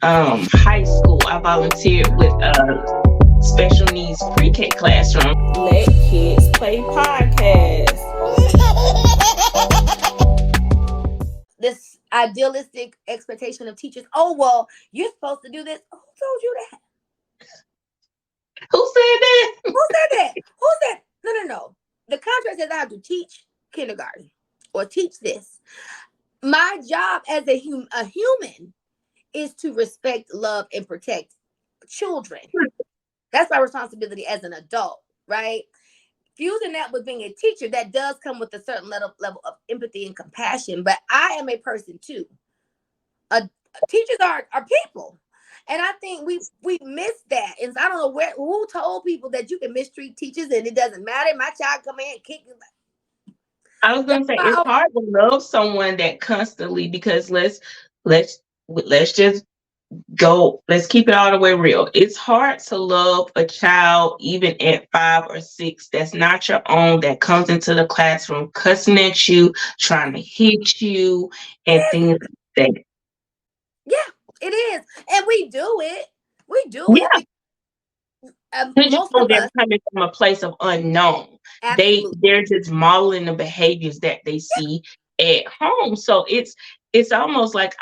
high school. I volunteered with a special needs pre-K classroom. Let Kids Play podcast. This idealistic expectation of teachers. Oh, well, you're supposed to do this. Who told you that? Who said that? Who said that? Who said? No. The contract says I have to teach kindergarten or teach this. My job as a human is to respect, love, and protect children. That's my responsibility as an adult, right? Fusing that with being a teacher, that does come with a certain level of empathy and compassion. But I am a person too. Teachers are people. And I think we missed that. And I don't know who told people that you can mistreat teachers and it doesn't matter. My child come in and kick you. I was gonna say it's hard to love someone that constantly, because let's just go, let's keep it all the way real. It's hard to love a child even at 5 or 6 that's not your own, that comes into the classroom cussing at you, trying to hit you, and things like that. Yeah, it is. And we do it. We do Yeah, it. because you Most know of they're us, coming from a place of unknown. absolutely. They're just modeling the behaviors that they see at home. So it's almost like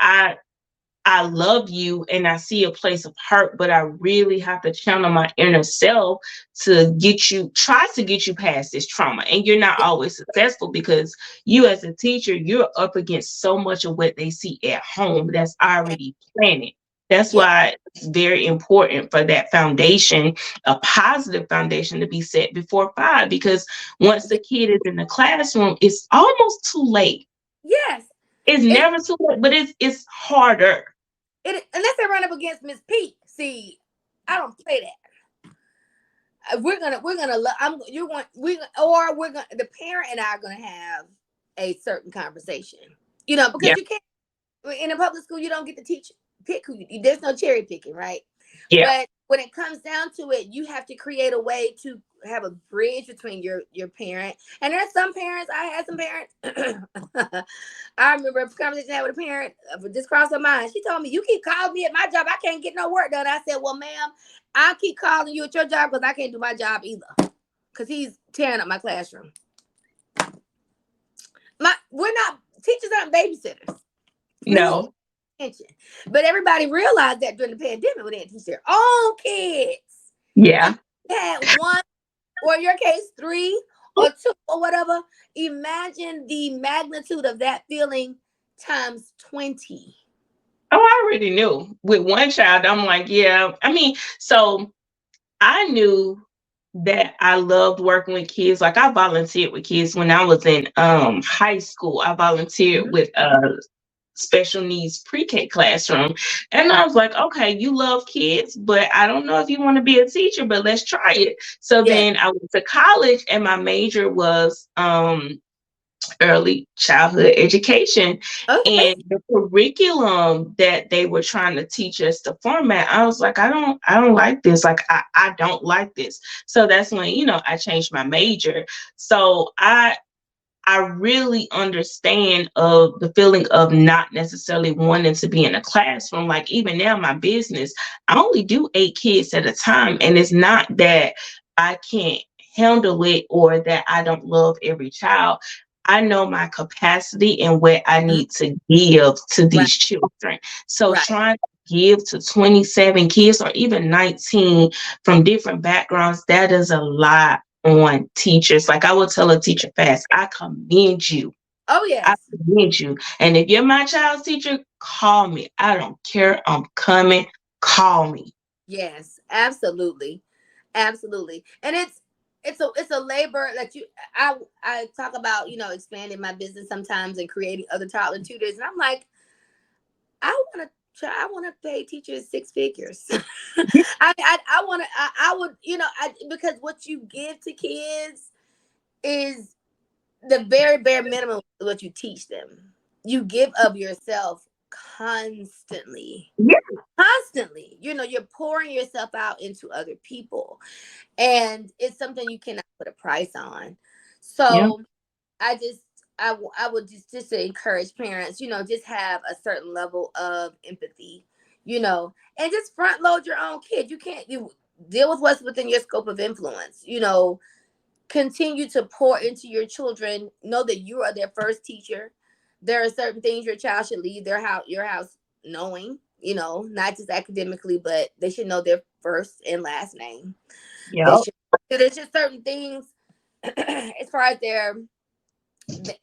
I love you and I see a place of hurt, but I really have to channel my inner self try to get you past this trauma. And you're not always successful because you as a teacher, you're up against so much of what they see at home that's already planted. That's Yeah, why it's very important for that foundation, a positive foundation, to be set before 5, because once the yeah, kid is in the classroom, it's almost too late. yes. It's It, never too late, but it's harder. unless they run up against Miss Peek. See, I don't play that. We're gonna you're going we or we're gonna the parent and I are gonna have a certain conversation. Because Yeah. you can't in a public school you don't get to pick who there's no cherry picking, right? Yeah. But when it comes down to it, you have to create a way to have a bridge between your parent. And there's some parents, I had some parents. I remember a conversation I had with a parent, just crossed her mind. She told me, "You keep calling me at my job, I can't get no work done." I said, "Well, ma'am, I keep calling you at your job because I can't do my job either. Because he's tearing up my classroom. We're not teachers aren't babysitters. We need No. attention. But everybody realized that during the pandemic, we didn't teach their own kids. Yeah. And you had one, or in your case, 3 or 2 or whatever. Imagine the magnitude of that feeling times 20. Oh, I already knew. With one child, I'm like, yeah. I mean, so I knew that I loved working with kids. Like I volunteered with kids when I was in high school. I volunteered Mhm. with a special needs pre-K classroom. And I was like, okay, you love kids, but I don't know if you want to be a teacher, but let's try it. So Yeah. then I went to college and my major was early childhood education, Okay. and the curriculum that they were trying to teach us, the format, I was like, I don't like this, like I don't like this. So that's when I changed my major. So I really understand of the feeling of not necessarily wanting to be in a classroom. Like even now my business, I only do 8 kids at a time, and it's not that I can't handle it or that I don't love every child. I know my capacity and what I Mhm. need to give to Right. these children. So Right. trying to give to 27 kids or even 19 from different backgrounds, that is a lot on teachers. Like I will tell a teacher fast, I commend you. Oh, I yes. commend you. And if you're my child's teacher, call me. I don't care. I'm coming. Call me. Yes. Absolutely. Absolutely. And it's a labor that I talk about, expanding my business sometimes and creating other toddler tutors. And I'm like, I want to pay teachers 6 figures. I would, because what you give to kids is the very bare minimum of what you teach them. You give of yourself constantly. Yeah. Constantly. You're pouring yourself out into other people. And it's something you cannot put a price on. Yeah. So I just I would just to encourage parents, just have a certain level of empathy, and just front load your own kid. You deal with what's within your scope of influence. Continue to pour into your children. Know that you are their first teacher. There are certain things your child should leave your house knowing, not just academically, but they should know their first and last name. They Yep. should. There's just certain things as far as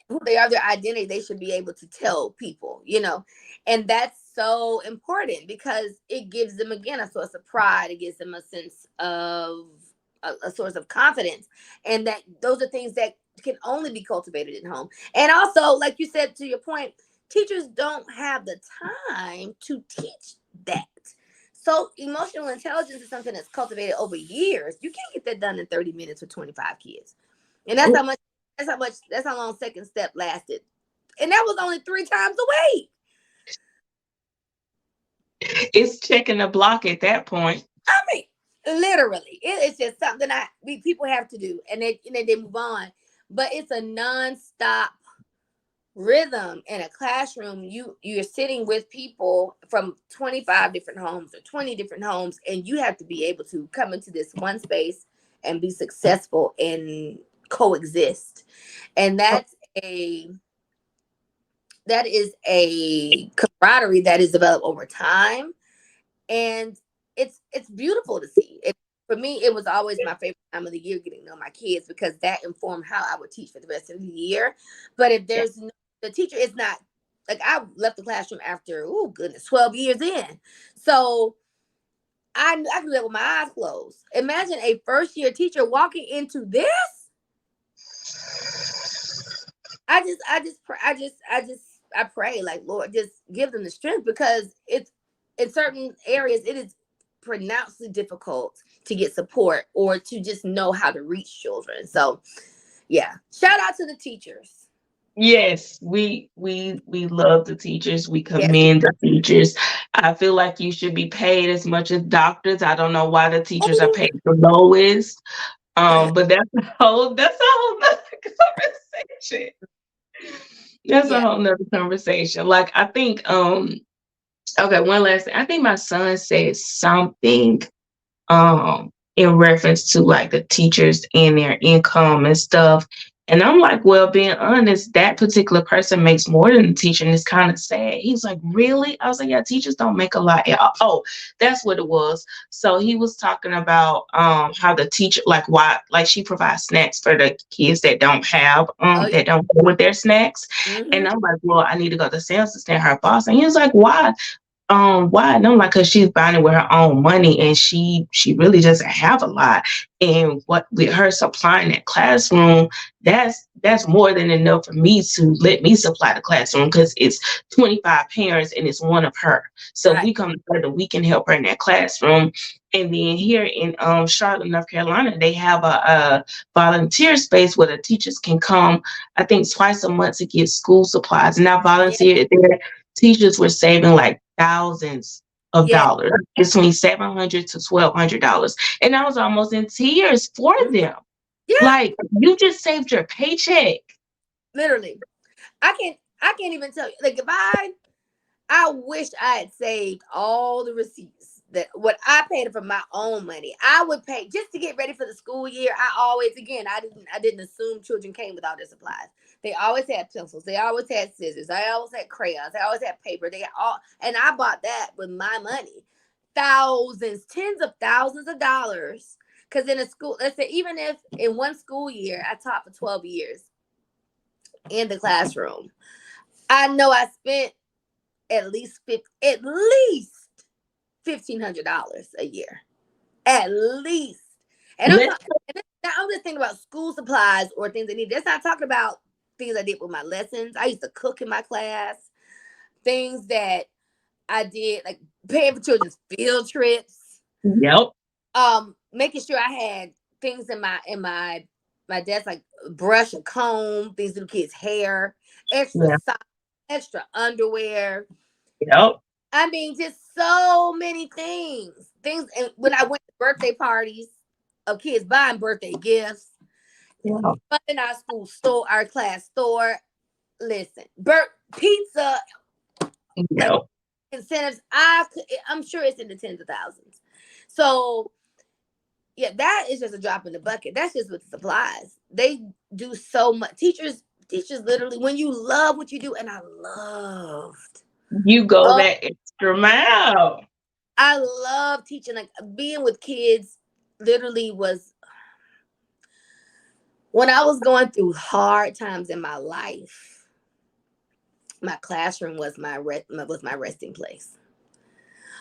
who they are, their identity, they should be able to tell people. And that's so important because it gives them, again, a source of pride. It gives them a sense of a source of confidence, and that those are things that can only be cultivated at home. And also, like you said, to your point, teachers don't have the time to teach that. So emotional intelligence is something that's cultivated over years. You can't get that done in 30 minutes with 25 kids. And that's how long second step lasted. And that was only 3 times a week. It's checking the block at that point. I mean, literally, it's just something people have to do, and they move on. But it's a nonstop rhythm in a classroom. You're sitting with people from 25 different homes or 20 different homes, and you have to be able to come into this one space and be successful and coexist. And that is a camaraderie that is developed over time, and it's beautiful to see. For me, it was always my favorite time of the year, getting to know my kids, because that informed how I would teach for the rest of the year. But if there's the teacher is not, like, I left the classroom after 12 years in, so I can do that with my eyes closed. Imagine a first year teacher walking into this. I pray, like, Lord, just give them the strength, because it's in certain areas it is pronouncedly difficult to get support or to just know how to reach children. So yeah, shout out to the teachers. Yes, we love the teachers. We Yes. commend the teachers. I feel like you should be paid as much as doctors. I don't know why the teachers are paid the lowest. But that's a whole nother conversation. That's a Yeah. whole nother conversation. Like, I think okay, one last thing. I think my son said something in reference to like the teachers and their income and stuff. And I'm like, well, being honest, that particular person makes more than the teacher, and it's kind of sad. He's like, really? I was like, yeah, teachers don't make a lot at all. Oh, that's what it was. So he was talking about how the teacher, like, why, like, she provides snacks for the kids that don't have Oh yeah. that don't go with their snacks. And Mm-hmm. I'm like, well, I need to go to sales to stand her boss. And he was like, why? Why? And I'm like, because she's buying it with her own money, and she really doesn't have a lot. And what with her supplying that classroom, that's more than enough for me to let me supply the classroom, because it's 25 parents and it's one of her. So if Right. we come together, we can help her in that classroom. And then here in Charlotte, North Carolina, they have a volunteer space where the teachers can come, I think twice a month, to get school supplies. And I Yeah. volunteered there. Teachers were saving like thousands of Yeah. dollars, between $700 to $1,200. And I was almost in tears for Mhm. them. Yeah. Like, you just saved your paycheck. Literally. I can't even tell you. Like, if I wish I had saved all the receipts that what I paid for my own money. I would pay just to get ready for the school year. I didn't assume children came with all their supplies. They always had pencils. They always had scissors. They always had crayons. They always had paper. And I bought that with my money. Thousands, tens of thousands of dollars. Because in a school, let's say, even if in one school year I taught for 12 years in the classroom, I know I spent at least $1,500 a year, at least. And I'm Let's talking. I'm just thinking about school supplies or things I need. That's not talking about things I did with my lessons. I used to cook in my class. Things that I did, like paying for children's field trips. Yep. Making sure I had things in my desk, like a brush, a comb, things to do kids' hair, extra Yeah. socks, extra underwear. Yep. I mean, just so many things. Things. And when I went to birthday parties of kids buying birthday gifts, Yep. in our school store, our class store. Listen, pizza, like Yep. incentives. I'm sure it's in the tens of thousands. So yeah, that is just a drop in the bucket. That's just with the supplies. They do so much. Teachers literally, when you love what you do, and I loved. You go Oh, that extra mile. I love teaching. Like being with kids, literally was when I was going through hard times in my life. My classroom was my resting place.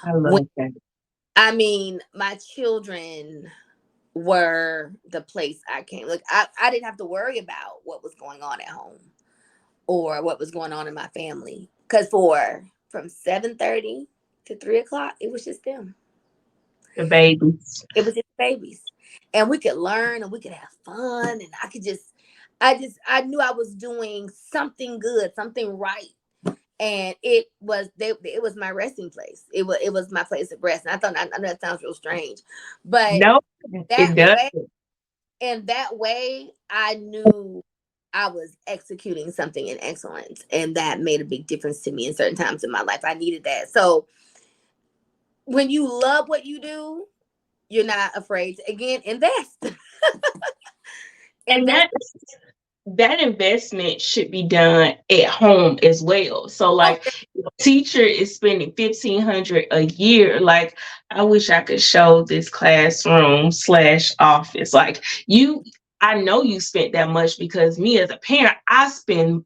I When love that. I mean, my children were the place I came. Like I didn't have to worry about what was going on at home or what was going on in my family. Because from 7:30 to 3 o'clock, it was just them. The babies. It was just babies. And we could learn and we could have fun. And I knew I was doing something good, something right. And it was my resting place. It was my place of rest. And I know that sounds real strange, but No, that it does. way, in that way, I knew I was executing something in excellence, and that made a big difference to me in certain times in my life. I needed that. So when you love what you do, you're not afraid to again invest. And Invest. that investment should be done at home as well. So Oh, like teacher is spending 1,500 a year. Like I wish I could show this classroom slash office. Like I know you spent that much because me as a parent, I spend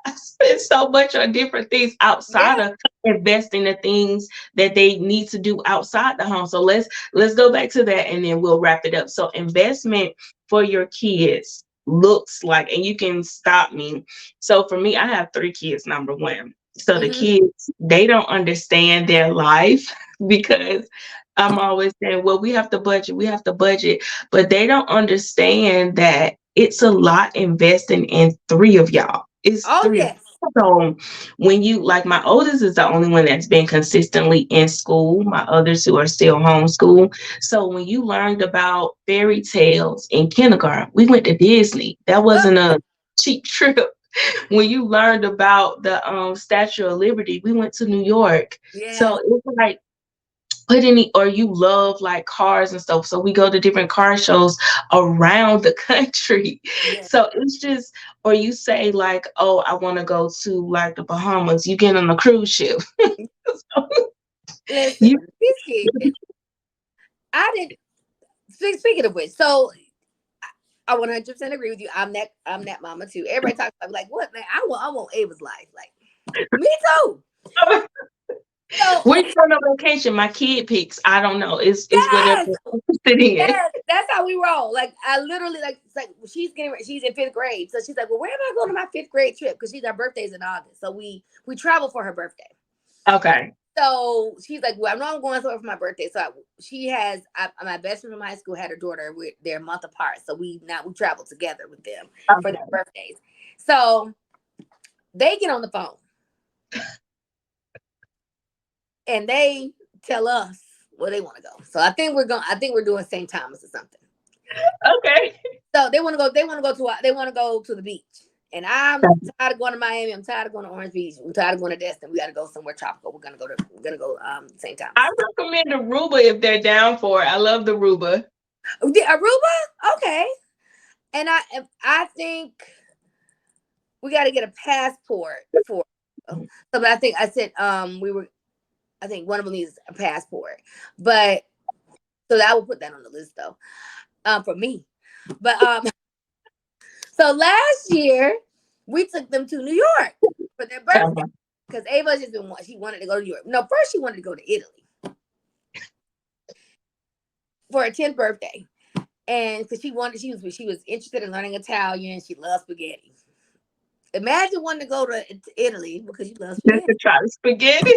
I spend so much on different things outside yeah. of investing the things that they need to do outside the home. So let's go back to that and then we'll wrap it up. So investment for your kids looks like, and you can stop me. So for me, I have 3 kids, number one. So the Hmm. kids, they don't understand their life because I'm always saying, well, we have to budget, but they don't understand that it's a lot investing in 3 of y'all. It's Oh, 3 of yes. so when you like my oldest is the only one that's been consistently in school. My others who are still homeschool. So when you learned about fairy tales in kindergarten, we went to Disney. That Oh, wasn't a cheap trip. When you learned about the Statue of Liberty, we went to New York. So yes. it's like or you love like cars and stuff. So we go to different car shows around the country. Yes. So it's just, or you say like, oh, I want to go to like the Bahamas. You get on a cruise ship. So Listen, you these kids. I didn't. Speaking of which, so I 100% agree with you. I'm that mama too. Everybody talks about like what man. I want Ava's life. Like me too. So we're going on vacation. My kid picks. I don't know. It's whatever yes, I'm interested in. yes, that's how we roll. Like I literally like it's like she's in fifth grade, so she's like, well, where am I going to my fifth grade trip? Because our birthday's in August, so we travel for her birthday. Okay. So she's like, well, I know I'm going somewhere for my birthday. So my best friend from high school had her daughter. They're a month apart, so we travel together with them for their Okay. birthdays. So they get on the phone and they tell us where they want to go. So I think we're doing St. Thomas or something. Okay. So they want to go. They want to go to the beach. And I'm tired of going to Miami. I'm tired of going to Orange Beach. I'm tired of going to Destin. We got to go somewhere tropical. We're gonna go St. I Thomas. recommend Aruba if they're down for it. I love the Aruba. The Aruba, okay. And I think we got to get a passport for. So, but I think I said I think one of them needs a passport. But so I will put that on the list though, for me. But so last year we took them to New York for their birthday because Ava she wanted to go to New York. No, first she wanted to go to Italy for her 10th birthday, and because she was interested in learning Italian. She loves spaghetti. Imagine wanting to go to Italy because you love Just to spaghetti. try the spaghetti.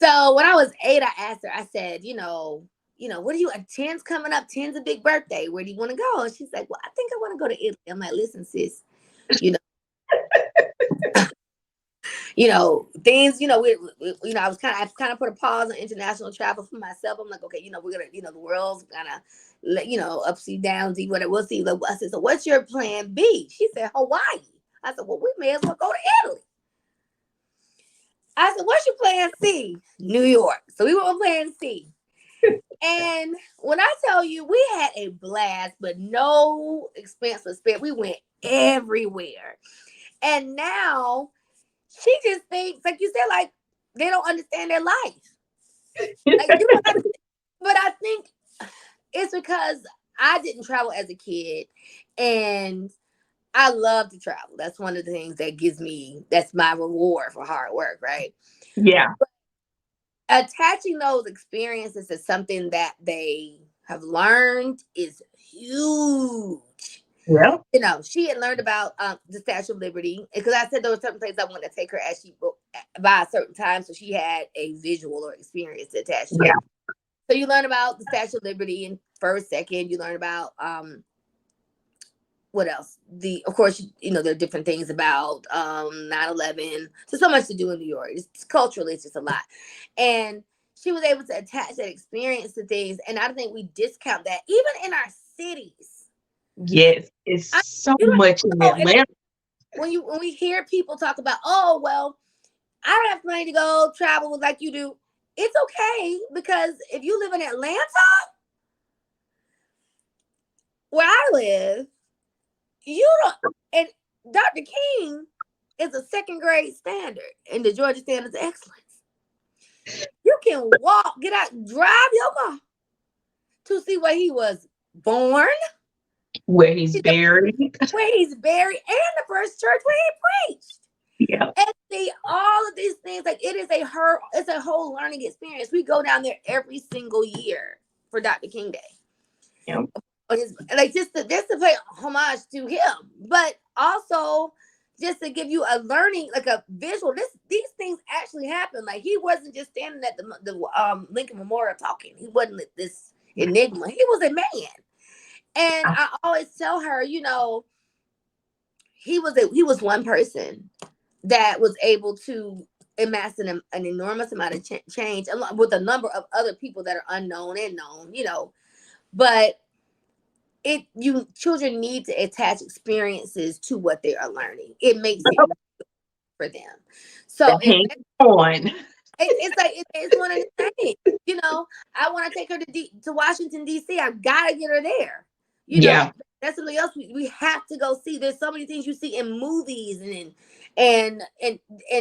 So when I was 8, I asked her, I said, what do you, 10's coming up, 10's a big birthday. Where do you want to go? And she's like, well, I think I want to go to Italy. I'm like, listen, sis, you know, things, I kind of put a pause on international travel for myself. I'm like, okay, we're going to, the world's gonna, ups and downs, whatever. We'll see. I said, so what's your plan B? She said, Hawaii. I said, well, we may as well go to Italy. I said, what's your plan C? New York. So we went on plan C. And when I tell you, we had a blast, but no expense was spared. We went everywhere. And now she just thinks, like you said, like they don't understand their life. Like you don't understand. But I think it's because I didn't travel as a kid, and I love to travel. That's one of the things that gives me, that's my reward for hard work, right? Yeah. Attaching those experiences to something that they have learned is huge. Yeah. You know, she had learned about the Statue of Liberty because I said there were certain places I wanted to take her as she by a certain time, so she had a visual or experience attached to Yeah. it. So you learn about the Statue of Liberty in first, second. You learn about what else? Of course, you know, there are different things about 9/11. So much to do in New York. It's culturally, it's just a lot. And she was able to attach that experience to things. And I don't think we discount that, even in our cities. Yes. It's I, so you much in don't know, and Atlanta. when we hear people talk about, oh well, I don't have money to go travel like you do. It's okay, because if you live in Atlanta, where I live, you don't. And Dr. King is a second grade standard in the Georgia Standards of Excellence. You can walk, get out, drive your car to see where he was born, Where he's buried. where he's buried, and the first church where he preached. Yeah. And see all of these things, like it's a whole learning experience. We go down there every single year for Dr. King Day. Yeah. Like just to pay homage to him, but also just to give you a learning, like a visual. These things actually happen. Like he wasn't just standing at the Lincoln Memorial talking. He wasn't this enigma. He was a man. And I always tell her, you know, he was one person that was able to amass an enormous amount of change, along with a number of other people that are unknown and known, you know. But children need to attach experiences to what they are learning. It makes it for them. So The hands on. it's like it's one of the things. You know, I want to take her to Washington D.C. I've got to get her there. You know, Yeah. that's something else we have to go see. There's so many things you see in movies and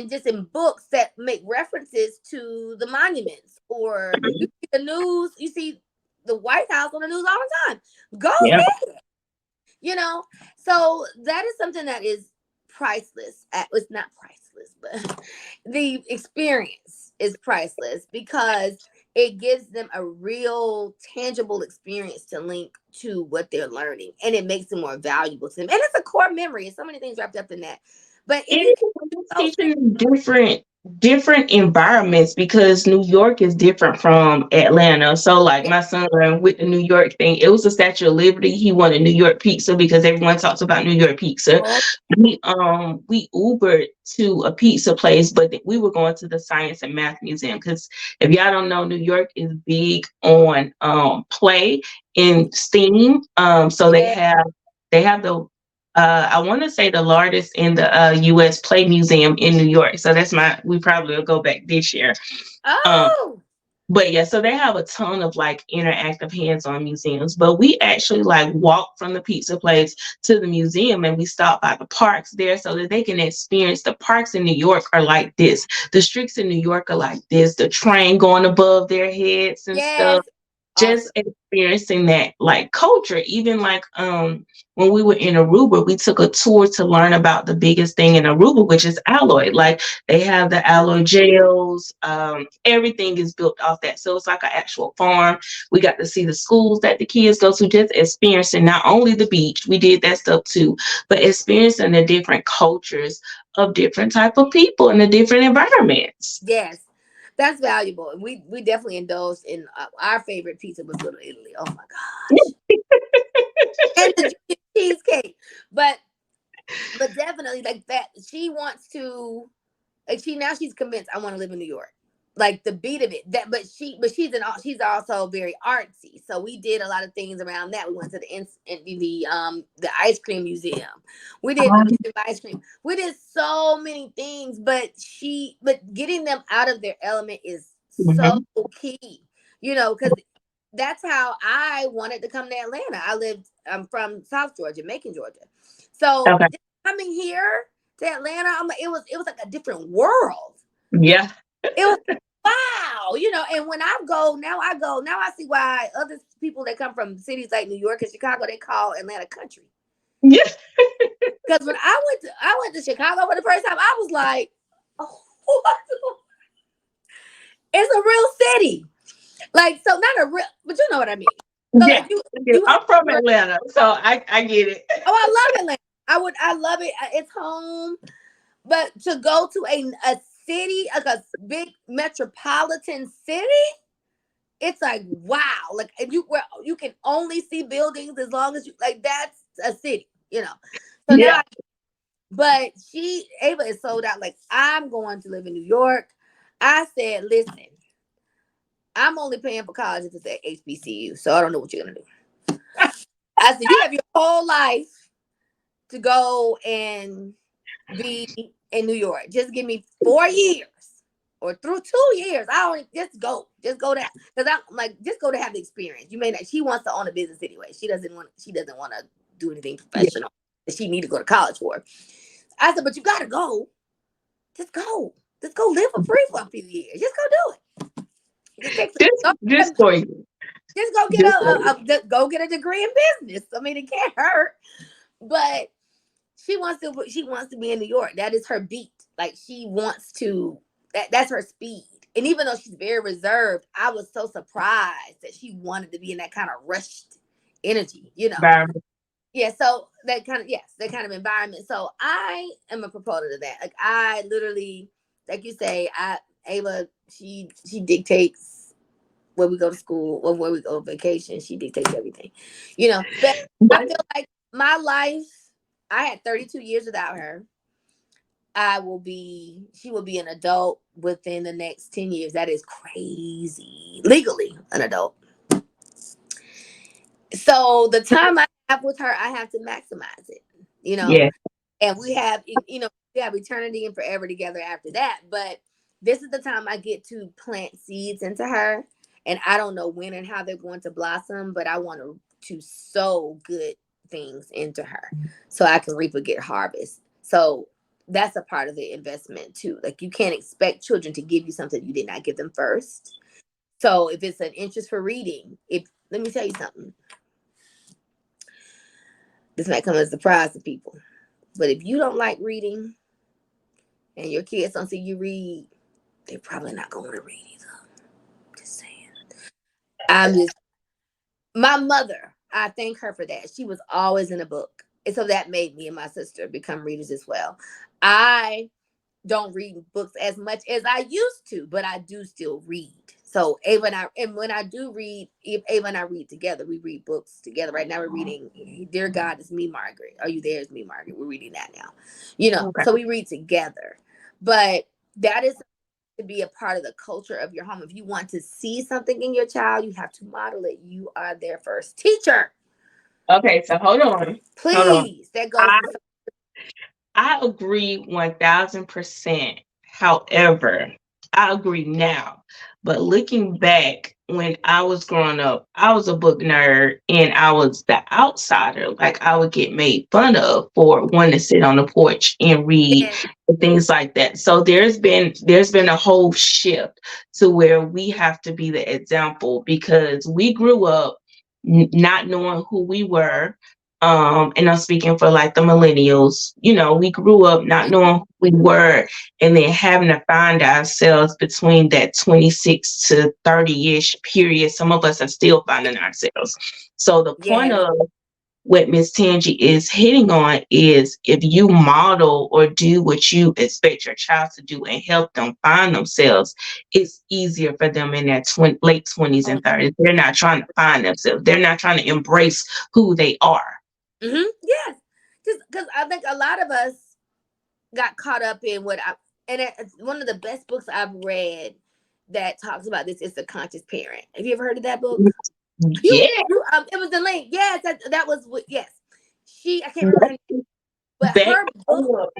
just in books that make references to the monuments, or you see the news. You see the White House on the news all the time. Go Yeah. see it. You know, so that is something that is priceless. It's not priceless, but the experience is priceless because it gives them a real tangible experience to link to what they're learning, and it makes it more valuable to them. And it's a core memory. There's so many things wrapped up in that. But It if you is those teaching them different environments because New York is different from Atlanta. So like things, my son with the New York thing, it was the Statue of Liberty. He wanted New York pizza because everyone talks about New York pizza. We Ubered to a pizza place, but we were going to the Science and Math Museum because if y'all don't know, New York is big on play in STEAM. So yeah. they have the I want to say the largest in the U.S. Play Museum in New York. So we probably will go back this year. Um, Oh, but yeah, so they have a ton of like interactive hands-on museums. But we actually like walked from the pizza place to the museum, and we stopped by the parks there so that they can experience the parks in New York are like this. The streets in New York are like this. The train going above their heads and yes. stuff, Awesome. just experiencing that like culture. Even like when we were in Aruba, we took a tour to learn about the biggest thing in Aruba, which is alloy. Like they have the alloy gels. Everything is built off that, so it's like an actual farm. We got to see the schools that the kids go to, just experiencing not only the beach, we did that stuff too, but experiencing the different cultures of different type of people in the different environments. Yes, that's valuable. And we definitely indulged in our favorite pizza was Little Italy. Oh my gosh. And the cheesecake. But definitely like that. She wants to, like, she's convinced I want to live in New York. Like the beat of it. She's also very artsy. So we did a lot of things around that. We went to the ice cream museum. We did the Um, museum of ice cream. We did so many things, but getting them out of their element is so mhm. key. Because that's how I wanted to come to Atlanta. I'm from South Georgia, Macon, Georgia. So Okay. just coming here to Atlanta, it was like a different world. Yeah. It was wow, and when now I see why other people that come from cities like New York and Chicago, they call Atlanta country. Yeah. Because when I went to Chicago for the first time, I was like, oh, it's a real city. Like, so not a real, but you know what I mean. So like Yeah. Yeah. you have I'm from Atlanta, so I get it. oh, I love Atlanta. I love it. It's home. But to go to a city, like a big metropolitan city, it's like wow. Like if you can only see buildings as long as you like that's a city. So now Yeah. but Ava is sold out. Like, I'm going to live in New York. I said, listen, I'm only paying for college if it's at HBCU. So I don't know what you're gonna do. I said, you have your whole life to go and be in New York. Just give me 4 years or through 2 years. I don't just go there. Because I'm like, just go to have the experience. You may not she wants to own a business anyway. She doesn't want to do anything Yeah. professional that she need to go to college for. I said, but you gotta go. Just go. Just go live for free for a few years. Just go do it. Just take Just for you. just go get Just for you. go get a degree in business. I mean, it can't hurt. But she wants to be in New York. That is her beat. Like she wants to that's her speed. And even though she's very reserved, I was so surprised that she wanted to be in that kind of rushed energy. Environment. Yeah, so that kind of environment. So I am a proponent of that. Like I literally, like you say, Ava, she dictates where we go to school or where we go on vacation. She dictates everything. But I But feel like my life, I had 32 years without her. She will be an adult within the next 10 years. That is crazy. Legally an adult. So the time I have with her, I have to maximize it, you know. yeah. And we have eternity and forever together after that. But this is the time I get to plant seeds into her, and I don't know when and how they're going to blossom, but I want to sow good things into her so I can reap a good harvest. So that's a part of the investment too. Like you can't expect children to give you something you did not give them first. So if it's an interest for reading, if let me tell you something, this might come as a surprise to people. But if you don't like reading and your kids don't see you read, they're probably not going to read either. Just saying. I'm just my mother. I thank her for that. She was always in a book, and so that made me and my sister become readers as well. I don't read books as much as I used to, but I do still read. So Ava and when I do read, if Ava and I read together, we read books together. Right now we're reading Dear God, It's Me, Margaret. Are You There? It's Me, Margaret. We're reading that now. Okay. So we read together. But that is to be a part of the culture of your home. If you want to see something in your child, you have to model it. You are their first teacher. Okay. So hold on. Hold on. Please. That goes I for I agree 1000%. However, I agree now. But looking back, when I was growing up, I was a book nerd and I was the outsider. Like I would get made fun of for wanting to sit on the porch and read yeah. and things like that. So there's been a whole shift to where we have to be the example because we grew up not knowing who we were, and I'm speaking for like the millennials. We grew up not knowing who we were and then having to find ourselves between that 26 to 30-ish period. Some of us are still finding ourselves. So the point Yes. of what Miss Tangee is hitting on is if you model or do what you expect your child to do and help them find themselves, it's easier for them in their late 20s and 30s. They're not trying to find themselves. They're not trying to embrace who they are. Yes. Just because I think a lot of us got caught up in it's one of the best books I've read that talks about this is The Conscious Parent. Have you ever heard of that book? Yeah. It was the link. Yes, that was what. Yes, I can't remember her name, but Becky, her book.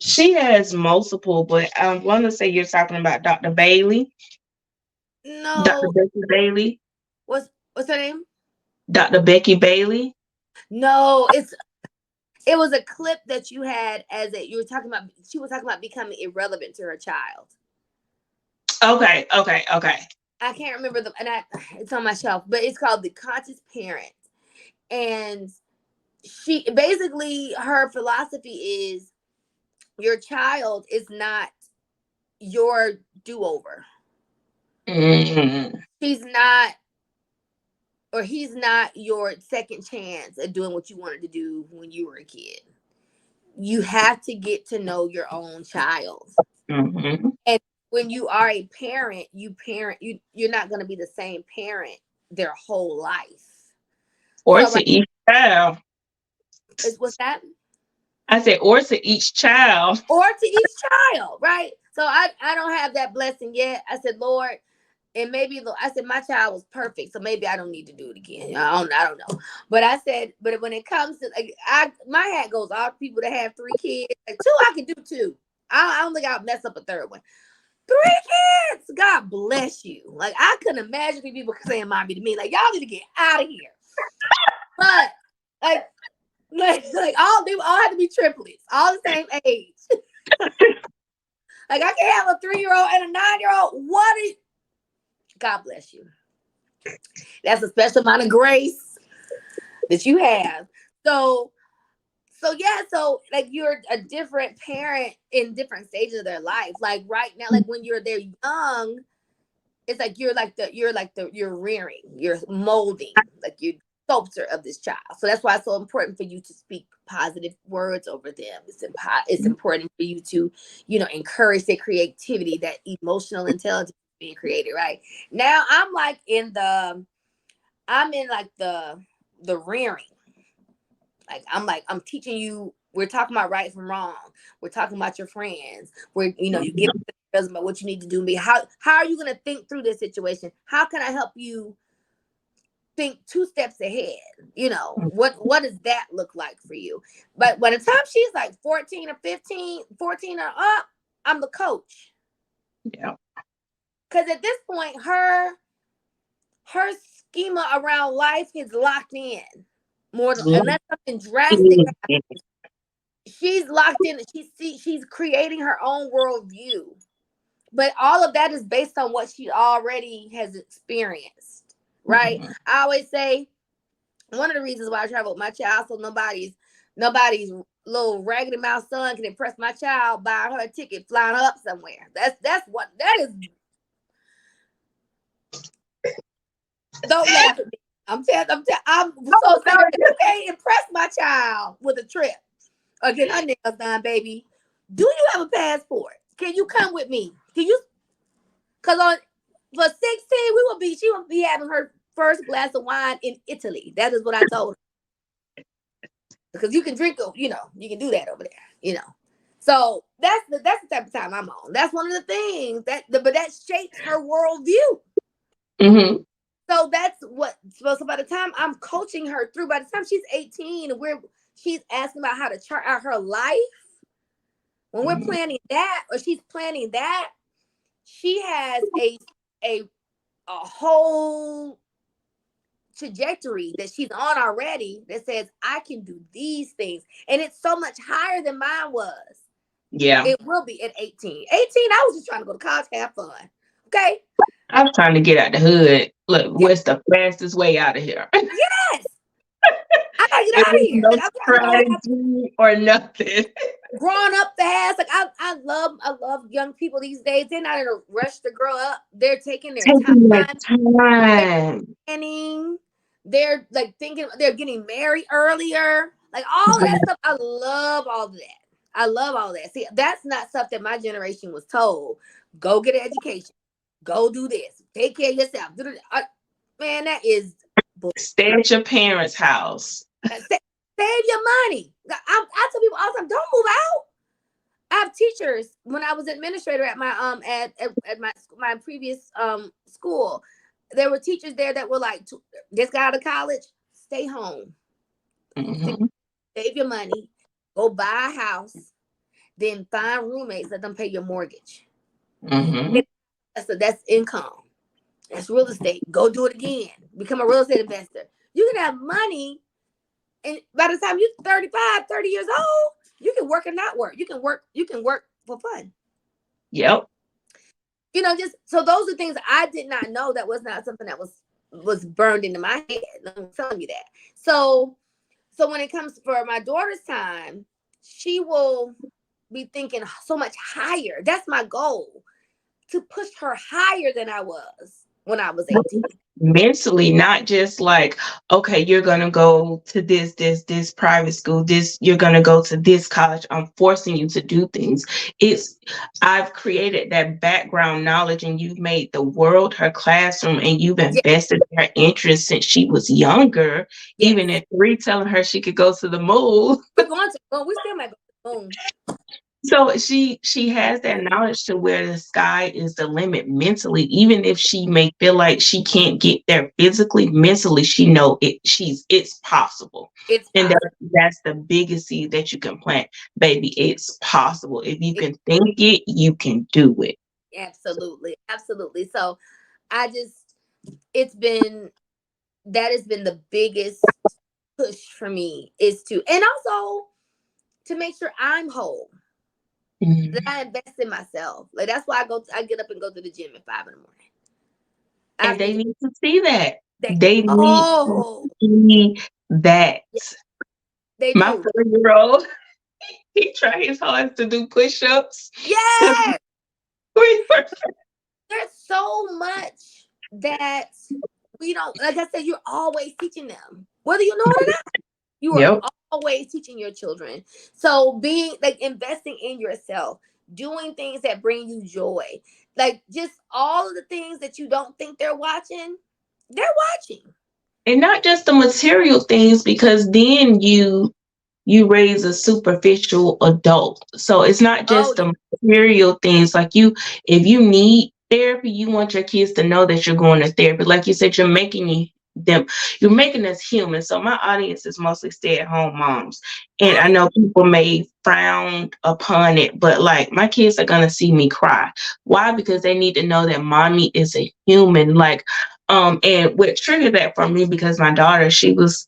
she has multiple, but I want to say you're talking about Dr. Bailey, Dr. No, Becky Bailey, what's her name? Dr. Becky Bailey. No, it was a clip that you had you were talking about. She was talking about becoming irrelevant to her child. Okay, okay, okay. I can't remember it's on my shelf, but it's called The Conscious Parent. And she basically, her philosophy is your child is not your do-over. Mm-hmm. She's not, or he's not your second chance at doing what you wanted to do when you were a kid. You have to get to know your own child. Mm-hmm. And when you are a parent, you're not going to be the same parent their whole life. Or So to each child. what's that? I said, or to each child. Or to each child, right? So I don't have that blessing yet. I said, Lord, and maybe I said my child was perfect, so maybe I don't need to do it again. I don't know. But I said, but when it comes to my hat goes off to people that have 3 kids. Like 2, I can do 2. I don't think I'll mess up a 3rd one. 3 kids, God bless you. Like I couldn't imagine people saying mommy to me. Like y'all need to get out of here. But like all have to be triplets, all the same age. Like I can't have a 3-year-old and a 9-year-old. God bless you. That's a special amount of grace that you have. So yeah, so like you're a different parent in different stages of their life. Like right now, like when they're young, it's like you're rearing, you're molding, like you're sculptor of this child. So that's why it's so important for you to speak positive words over them. It's important for you to, encourage their creativity, that emotional intelligence being created. Right now, I'm in the rearing. I'm teaching you. We're talking about right from wrong. We're talking about your friends. You give them about what you need to do. How are you going to think through this situation? How can I help you think 2 steps ahead? What does that look like for you? But by the time she's like 14 or 15, 14 or up, I'm the coach. Yeah. Because at this point, her schema around life is locked in. Unless something drastic happens, she's locked in. She's creating her own worldview. But all of that is based on what she already has experienced, right? Mm-hmm. I always say one of the reasons why I travel with my child, so nobody's little raggedy mouth son can impress my child buying her a ticket, flying up somewhere. That's what that is. Don't laugh at me. I'm so serious. You can't impress my child with a trip or get her nails done, baby. Do you have a passport? Can you come with me? Can you? Because for 16, she will be having her first glass of wine in Italy. That is what I told her. Because you can drink, you can do that over there, So that's the type of time I'm on. That's one of the things but that shapes her worldview. Mm-hmm. So that's so by the time I'm coaching her through, by the time she's 18, she's asking about how to chart out her life. When we're planning that, or she's planning that, she has a whole trajectory that she's on already that says I can do these things, and it's so much higher than mine was. Yeah. It will be at 18. I was just trying to go to college, have fun. Okay. I'm trying to get out the hood. Look, what's the fastest way out of here? Yes. I gotta get out of here. No Like, strategy or nothing. Growing up fast, like I love young people these days. They're not in a rush to grow up. They're taking their Taking your time. time. Planning. They're like thinking they're getting married earlier. Like all of that stuff. I love all of that. I love all that. See, that's not stuff that my generation was told. Go get an education. Go do this. Take care of yourself. Man, that is Stay at your parents' house. Save your money. I tell people all the time, don't move out. I have teachers when I was administrator at my at my previous school. there were teachers there that were like, just got out of college, stay home, Mm-hmm. save your money, go buy a house, then find roommates, let them pay your mortgage. Mm-hmm. That's income. That's real estate. Go do it again. Become a real estate investor. You can have money, and by the time you're 35, 30 years old, you can work and not work. You can work for fun. Yep. Just so those are things I did not know. That was not something that was burned into my head. I'm telling you that. So when it comes for my daughter's time, she will be thinking so much higher. That's my goal, to push her higher than I was when I was 18. Mentally, not just like, okay, you're gonna go to this private school, this you're gonna go to this college. I'm forcing you to do things. I've created that background knowledge, and you've made the world her classroom, and you've Yes, invested in her interest since she was younger, yes. even at 3, telling her she could go to the moon. We're going to. Well, we still might go to the moon. So she has that knowledge to where the sky is the limit mentally, even if she may feel like she can't get there physically, mentally she know it's possible. It's And possible. that's the biggest seed that you can plant, baby. It's possible. If you It, can think it, you can do it. absolutely, absolutely. So I just, it's been that has been the biggest push for me, is to, and also to make sure I'm whole, that Mhm. I invest in myself. Like that's why I get up and go to the gym at 5 in the morning. I And have to they do need to see that. that. They need to Oh, see that. yeah, they My do. 4-year-old, he tried his hardest to do push-ups because Yes, we were. there's so much that we don't. Like I said, you're always teaching them, whether you know it or not. You are Yep. always teaching your children. So being like investing in yourself, doing things that bring you joy, like just all of the things that you don't think they're watching. And not just the material things, because then you raise a superficial adult. So it's not Oh just yeah, the material things. Like, if you need therapy, you want your kids to know that you're going to therapy. Like you said, you're making us human. So my audience is mostly stay-at-home moms. And I right. know people may frown upon it, but like, my kids are gonna see me cry. Why? Because they need to know that mommy is a human. Like, and what triggered that for me, because my daughter, she was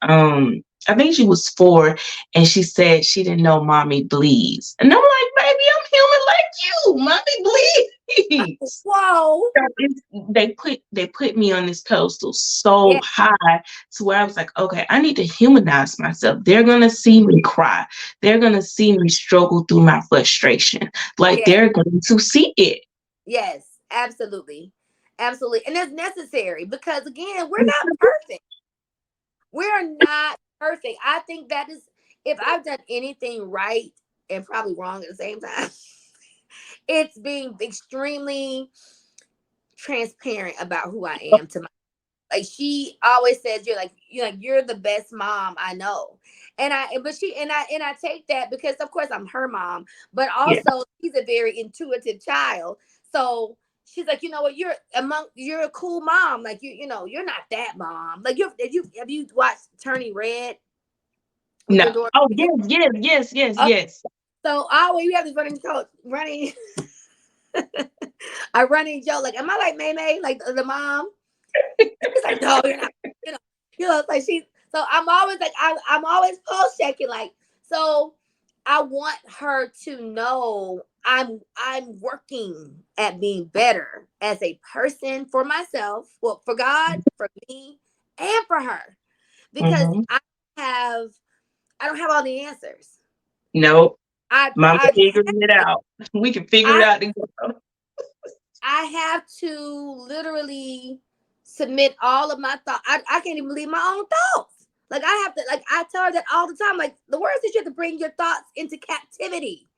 I think she was 4, and she said she didn't know mommy bleeds. And I'm like, baby, I'm human like you. Mommy bleeds. Whoa. So they put me on this pedestal so Yeah. high, to where I was like, okay, I need to humanize myself. They're gonna see me cry. They're gonna see me struggle through my frustration. Like, Yes. they're going to see it. Yes. Absolutely. Absolutely. And that's necessary because again, we're not perfect. We're not perfect. I think that is, if I've done anything right and probably wrong at the same time, it's being extremely transparent about who I am to my, like she always says you're the best mom I know. And I take that because of course I'm her mom, but Yeah. also she's a very intuitive child. So she's like, you know what, you're a cool mom. Like you're not that mom. Like have you watched Turning Red with No. your daughter? Oh, yes, yes, yes, yes, Oh, yes. so always you have this running a running joke. Like, am I like May May, like the mom? She's like, no, you're not. You know, it's like she. So I'm always like, I'm always pulse checking. Like, so I want her to know I'm working at being better as a person for myself, well, for God, for me, and for her, because Hmm. have I don't have all the answers. Nope. I Mama I figuring it out. We can figure it I out together. I have to literally submit all of my thoughts. I can't even believe my own thoughts. Like I have to, like I tell her that all the time. Like the words that you have to bring your thoughts into captivity.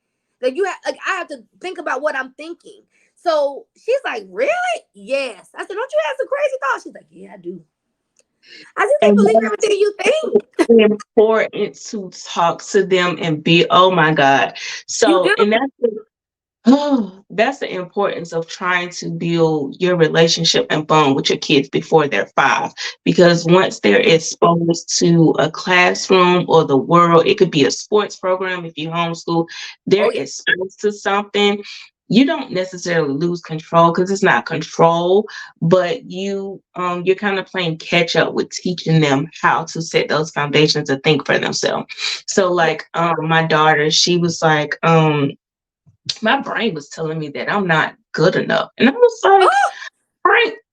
Like I have to think about what I'm thinking. So she's like, really? Yes. I said, don't you have some crazy thoughts? She's like, yeah, I do. I just can't And believe everything you think. important to talk to them and be, oh my God. You So, do. and that's Oh, that's the importance of trying to build your relationship and bond with your kids before they're 5. Because once they're exposed to a classroom or the world, it could be a sports program if you homeschool, they're Oh yeah. exposed to something. You don't necessarily lose control because it's not control, but you're kind of playing catch up with teaching them how to set those foundations to think for themselves. So Yeah. like my daughter, she was like, my brain was telling me that I'm not good enough. And I was like, Oh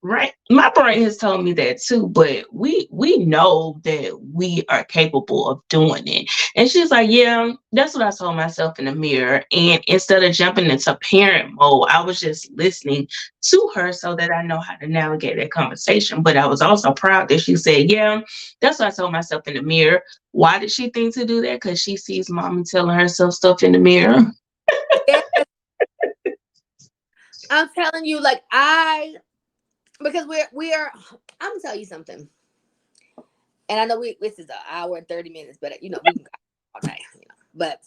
right. My brain has told me that too, but we know that we are capable of doing it. And she's like, yeah, that's what I told myself in the mirror. And instead of jumping into parent mode, I was just listening to her so that I know how to navigate that conversation. But I was also proud that she said, yeah, that's what I told myself in the mirror. Why did she think to do that? Because she sees mommy telling herself stuff in the mirror. yeah. I'm telling you, like because we are. I'm gonna tell you something, and I know this is an hour and 30 minutes, but we can go all day. But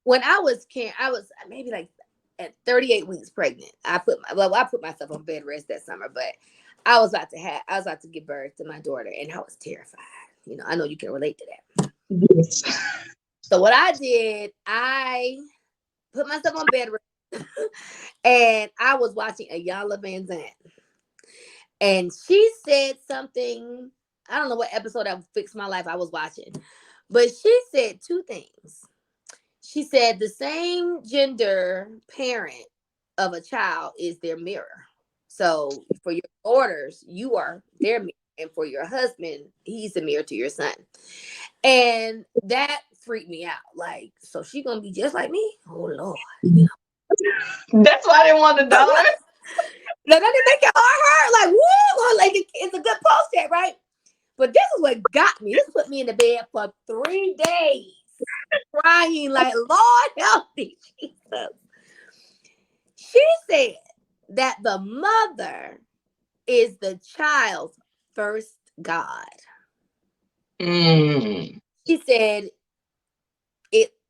when I was maybe like at 38 weeks pregnant. I put myself on bed rest that summer, but I was about to give birth to my daughter, and I was terrified. I know you can relate to that. Yes. So what I did, I put myself on bed rest, and I was watching Ayala Van Zandt. And she said something. I don't know what episode that fixed my life I was watching, but she said two things. She said the same gender parent of a child is their mirror. So for your daughters, you are their mirror, and for your husband, he's the mirror to your son. And that freaked me out. Like, so she gonna be just like me? Oh Lord, That's why I didn't want a daughter. Now that didn't make it hard, like woo, like it's a good post that, right? But this is what got me. This put me in the bed for 3 days, crying like, Lord help me, Jesus. She said that the mother is the child's first God. Mm. She said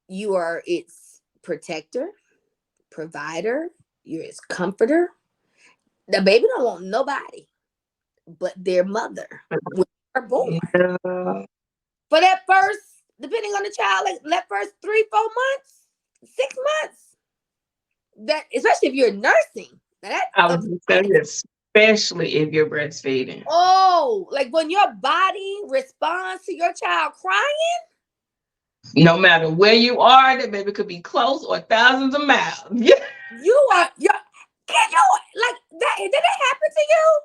you are its protector, provider, you're its comforter. The baby don't want nobody but their mother when they're born. Yeah. For that first, depending on the child, like that first 3-4 months, 6 months, that especially if you're nursing, now I that's was just saying, especially if you're breastfeeding. like when your body responds to your child crying, No matter where you are, that baby could be close or thousands of miles. Yeah. you're can you like that? Did it happen to you?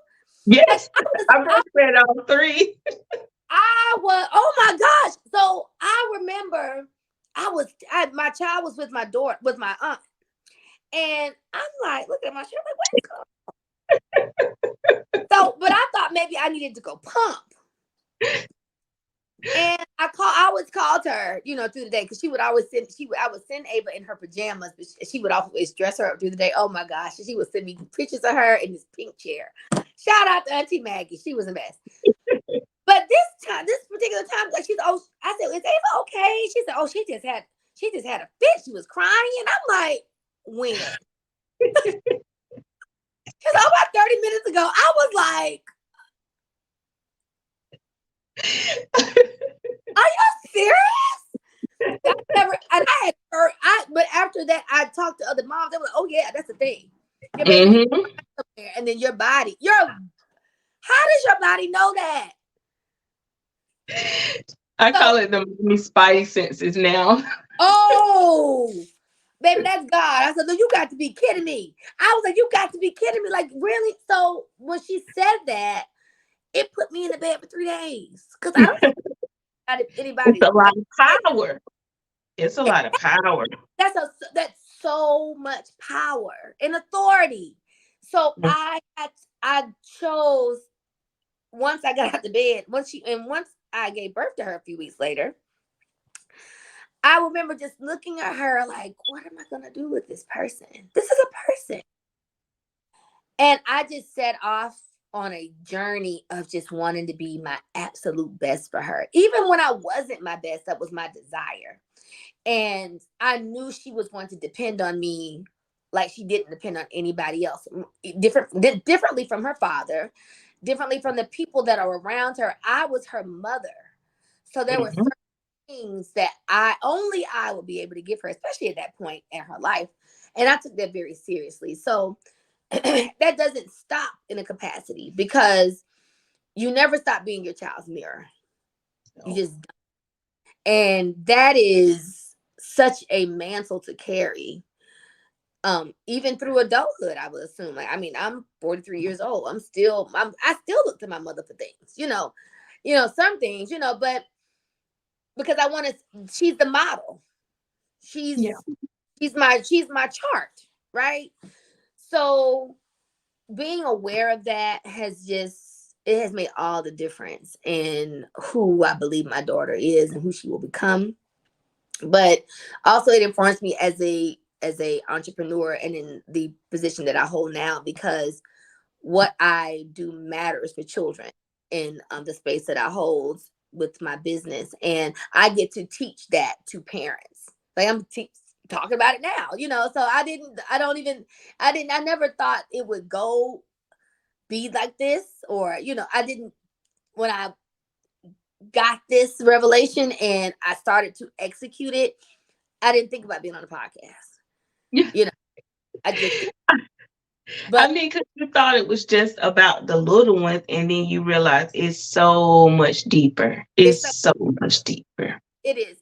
Like Yes. I breastfed all 3. I was, oh my gosh. So I remember my child was with my daughter, with my aunt. And I'm like, look at my shirt, like, where's it? So, but I thought maybe I needed to go pump. And I always called her, through the day, because I would send Ava in her pajamas, but she would always dress her up through the day. Oh my gosh. She would send me pictures of her in this pink chair. Shout out to Auntie Maggie. She was the best. But this particular time, like I said, is Ava okay? She said, oh, she just had a fit. She was crying. I'm like, when? Because about 30 minutes ago, I was like, are you serious? And I had heard, but after that, I talked to other moms. They were like, oh yeah, that's the thing. Your baby, and then your body, how does your body know that? I So, call it the mommy spidey senses now. oh, baby, that's God. I said, no, you got to be kidding me. I was like, you got to be kidding me. Like, really? So when she said that, it put me in the bed for 3 days. Because I don't know if It's anybody. a lot of power. It's a lot of power. That's so much power and authority. So I chose, once I got out the bed, once I gave birth to her a few weeks later, I remember just looking at her like, what am I gonna do with this person? This is a person. And I just set off on a journey of just wanting to be my absolute best for her. Even when I wasn't my best, that was my desire. And I knew she was going to depend on me like she didn't depend on anybody else. Differently from her father, differently from the people that are around her. I was her mother. So there were Mhm. certain things that I would be able to give her, especially at that point in her life. And I took that very seriously. So that doesn't stop in a capacity, because you never stop being your child's mirror. You So, just, and that is such a mantle to carry. Even through adulthood, I would assume. Like, I mean, I'm 43 years old. I still look to my mother for things, some things, but because I want to, she's the model. yeah, She's my chart, right? So being aware of that it has made all the difference in who I believe my daughter is and who she will become. But also it informs me as a entrepreneur and in the position that I hold now, because what I do matters for children in the space that I hold with my business, and I get to teach that to parents. Like I'm talking about it now, So I never thought it would go be like this, or I didn't, when I got this revelation and I started to execute it, I didn't think about being on a podcast. yeah. You know, I just did. I But mean, because you thought it was just about the little ones, and then you realize it's so much deeper. it's It's so so much deeper. it is.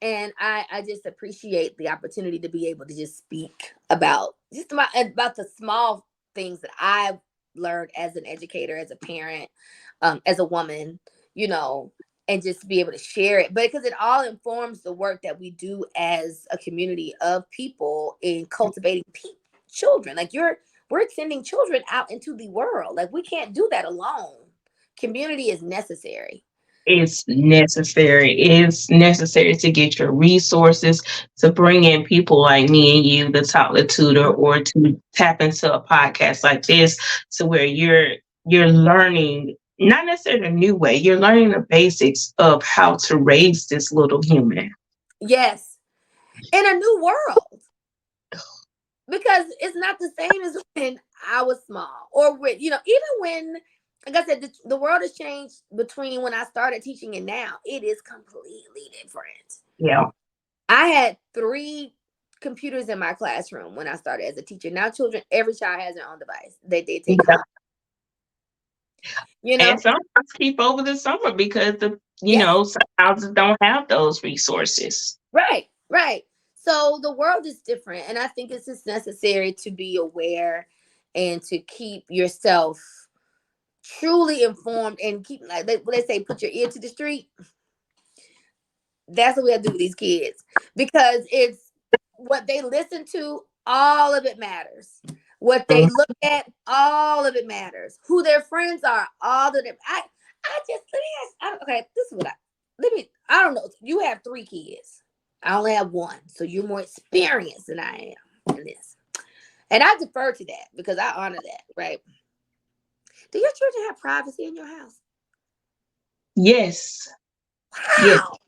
And I just appreciate the opportunity to be able to just speak about the small things that I've learned as an educator, as a parent, as a woman, you know, and just be able to share it. But because it all informs the work that we do as a community of people in cultivating children. Like we're sending children out into the world. Like we can't do that alone. Community is necessary. It's necessary. It's necessary to get your resources, to bring in people like me and you, the Toddler Tutor, or to tap into a podcast like this, to where you're learning not necessarily a new way, you're learning the basics of how to raise this little human. Yes, in a new world, because it's not the same as when I was small, or when even when, like I said, the world has changed between when I started teaching and now. It is completely different. Yeah. I had 3 computers in my classroom when I started as a teacher. Now every child has their own device they take Yeah. home. You And know, some houses keep over the summer because yes, some houses don't have those resources. right, right. So the world is different, and I think it's just necessary to be aware and to keep yourself truly informed and keep, like what they say, put your ear to the street. That's what we have to do with these kids, because it's what they listen to, all of it matters. What they Mhm. look at, all of it matters. Who their friends are, all of them. I just let me ask. Okay, this is what I don't know. You have 3 kids. I only have one, so you're more experienced than I am in this, and I defer to that because I honor that. Right? Do your children have privacy in your house? Yes. Yes. Wow.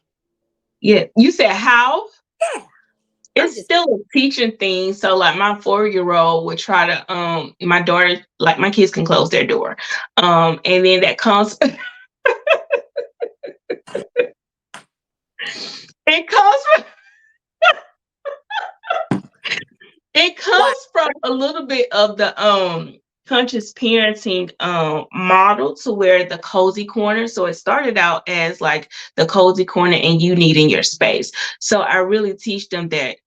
Yeah. You said how? Yeah. I'm It's just still a teaching thing. So like my 4-year old would try to my daughter, like my kids can close their door. And then that comes it comes it wow. comes from a little bit of the conscious parenting model, to where the cozy corner. So it started out as like the cozy corner and you needing your space. So I really teach them that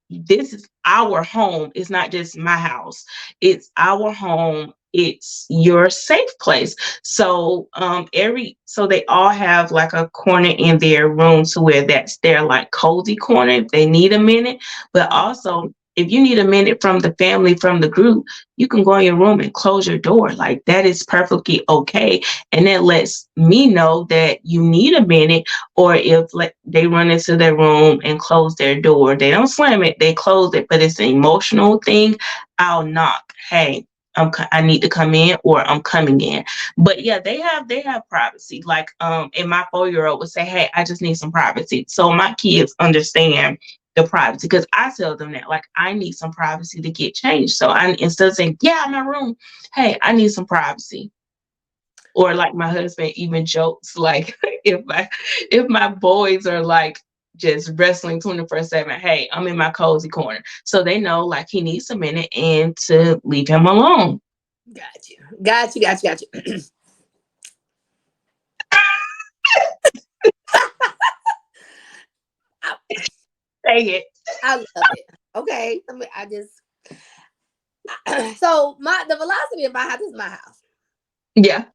this is our home. It's not just my house. It's our home. It's your safe place. So so they all have like a corner in their room, to where that's their like cozy corner if they need a minute. But also, if you need a minute from the family, from the group, you can go in your room and close your door. Like that is perfectly okay. And that lets me know that you need a minute. Or if like they run into their room and close their door, they don't slam it, they close it, but it's an emotional thing. I'll knock. Hey, I need to come in, or I'm coming in. But yeah, they have privacy. Like and my 4-year old would say, hey, I just need some privacy. So my kids understand the privacy, because I tell them that like I need some privacy to get changed. So I, instead of saying, yeah, my room, hey, I need some privacy. Or like my husband even jokes like if my boys are like just wrestling 24/7, hey, I'm in my cozy corner. So they know like he needs a minute and to leave him alone. Got you. Got you. Got you. Got you. Say it. I love it. Okay. I mean, I just so the philosophy of my house, this is my house. Yeah.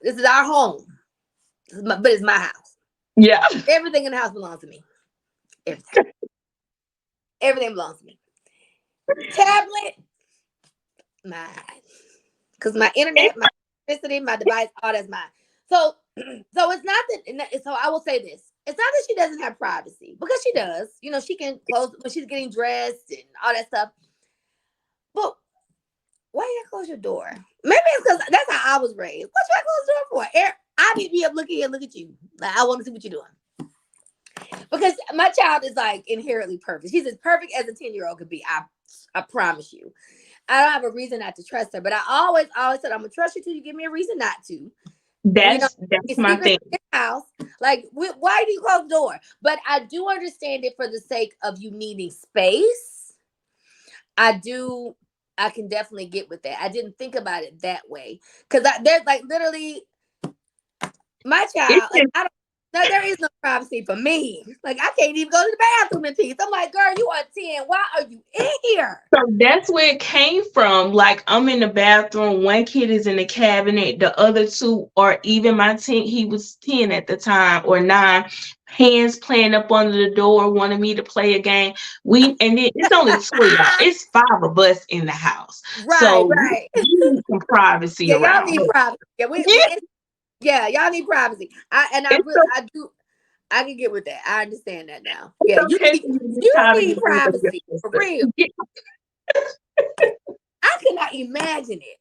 This is our home. But it's my house. Yeah. Everything in the house belongs to me. Everything. Everything belongs to me. Tablet, mine. Because my internet, my electricity, my device, all that's mine. So it's not that. So I will say this: it's not that she doesn't have privacy, because she does. You know, she can close when she's getting dressed and all that stuff. But why you gotta close your door? Maybe it's because that's how I was raised. What you gotta close the door for? I need to be up looking here, look at you. Like, I want to see what you're doing. Because my child is like inherently perfect. She's as perfect as a 10-year-old could be. I promise you. I don't have a reason not to trust her, but I always said I'm gonna trust you till you give me a reason not to. And we don't That's get my secrets thing. in the house. Like, why do you close the door? But I do understand it for the sake of you needing space. I can definitely get with that. I didn't think about it that way, because there's like literally my child. Like, there is no privacy for me. Like, I can't even go to the bathroom in peace. I'm like, girl, you are 10. Why are you in here? So that's where it came from. Like I'm in the bathroom, one kid is in the cabinet, the other two, or even my 10, he was 10 at the time or 9, hands playing up under the door, wanted me to play a game. And then it's only 2 of y'all. It's 5 of us in the house. Right, So right. we need some privacy Yeah, y'all around need here. privacy. Yeah, Yeah, y'all need privacy. it's, so, I do. I can get with that. I understand that now. it's Yeah, okay for you to be you trying to need get rid of your privacy for sister. real. Yeah. I cannot imagine it.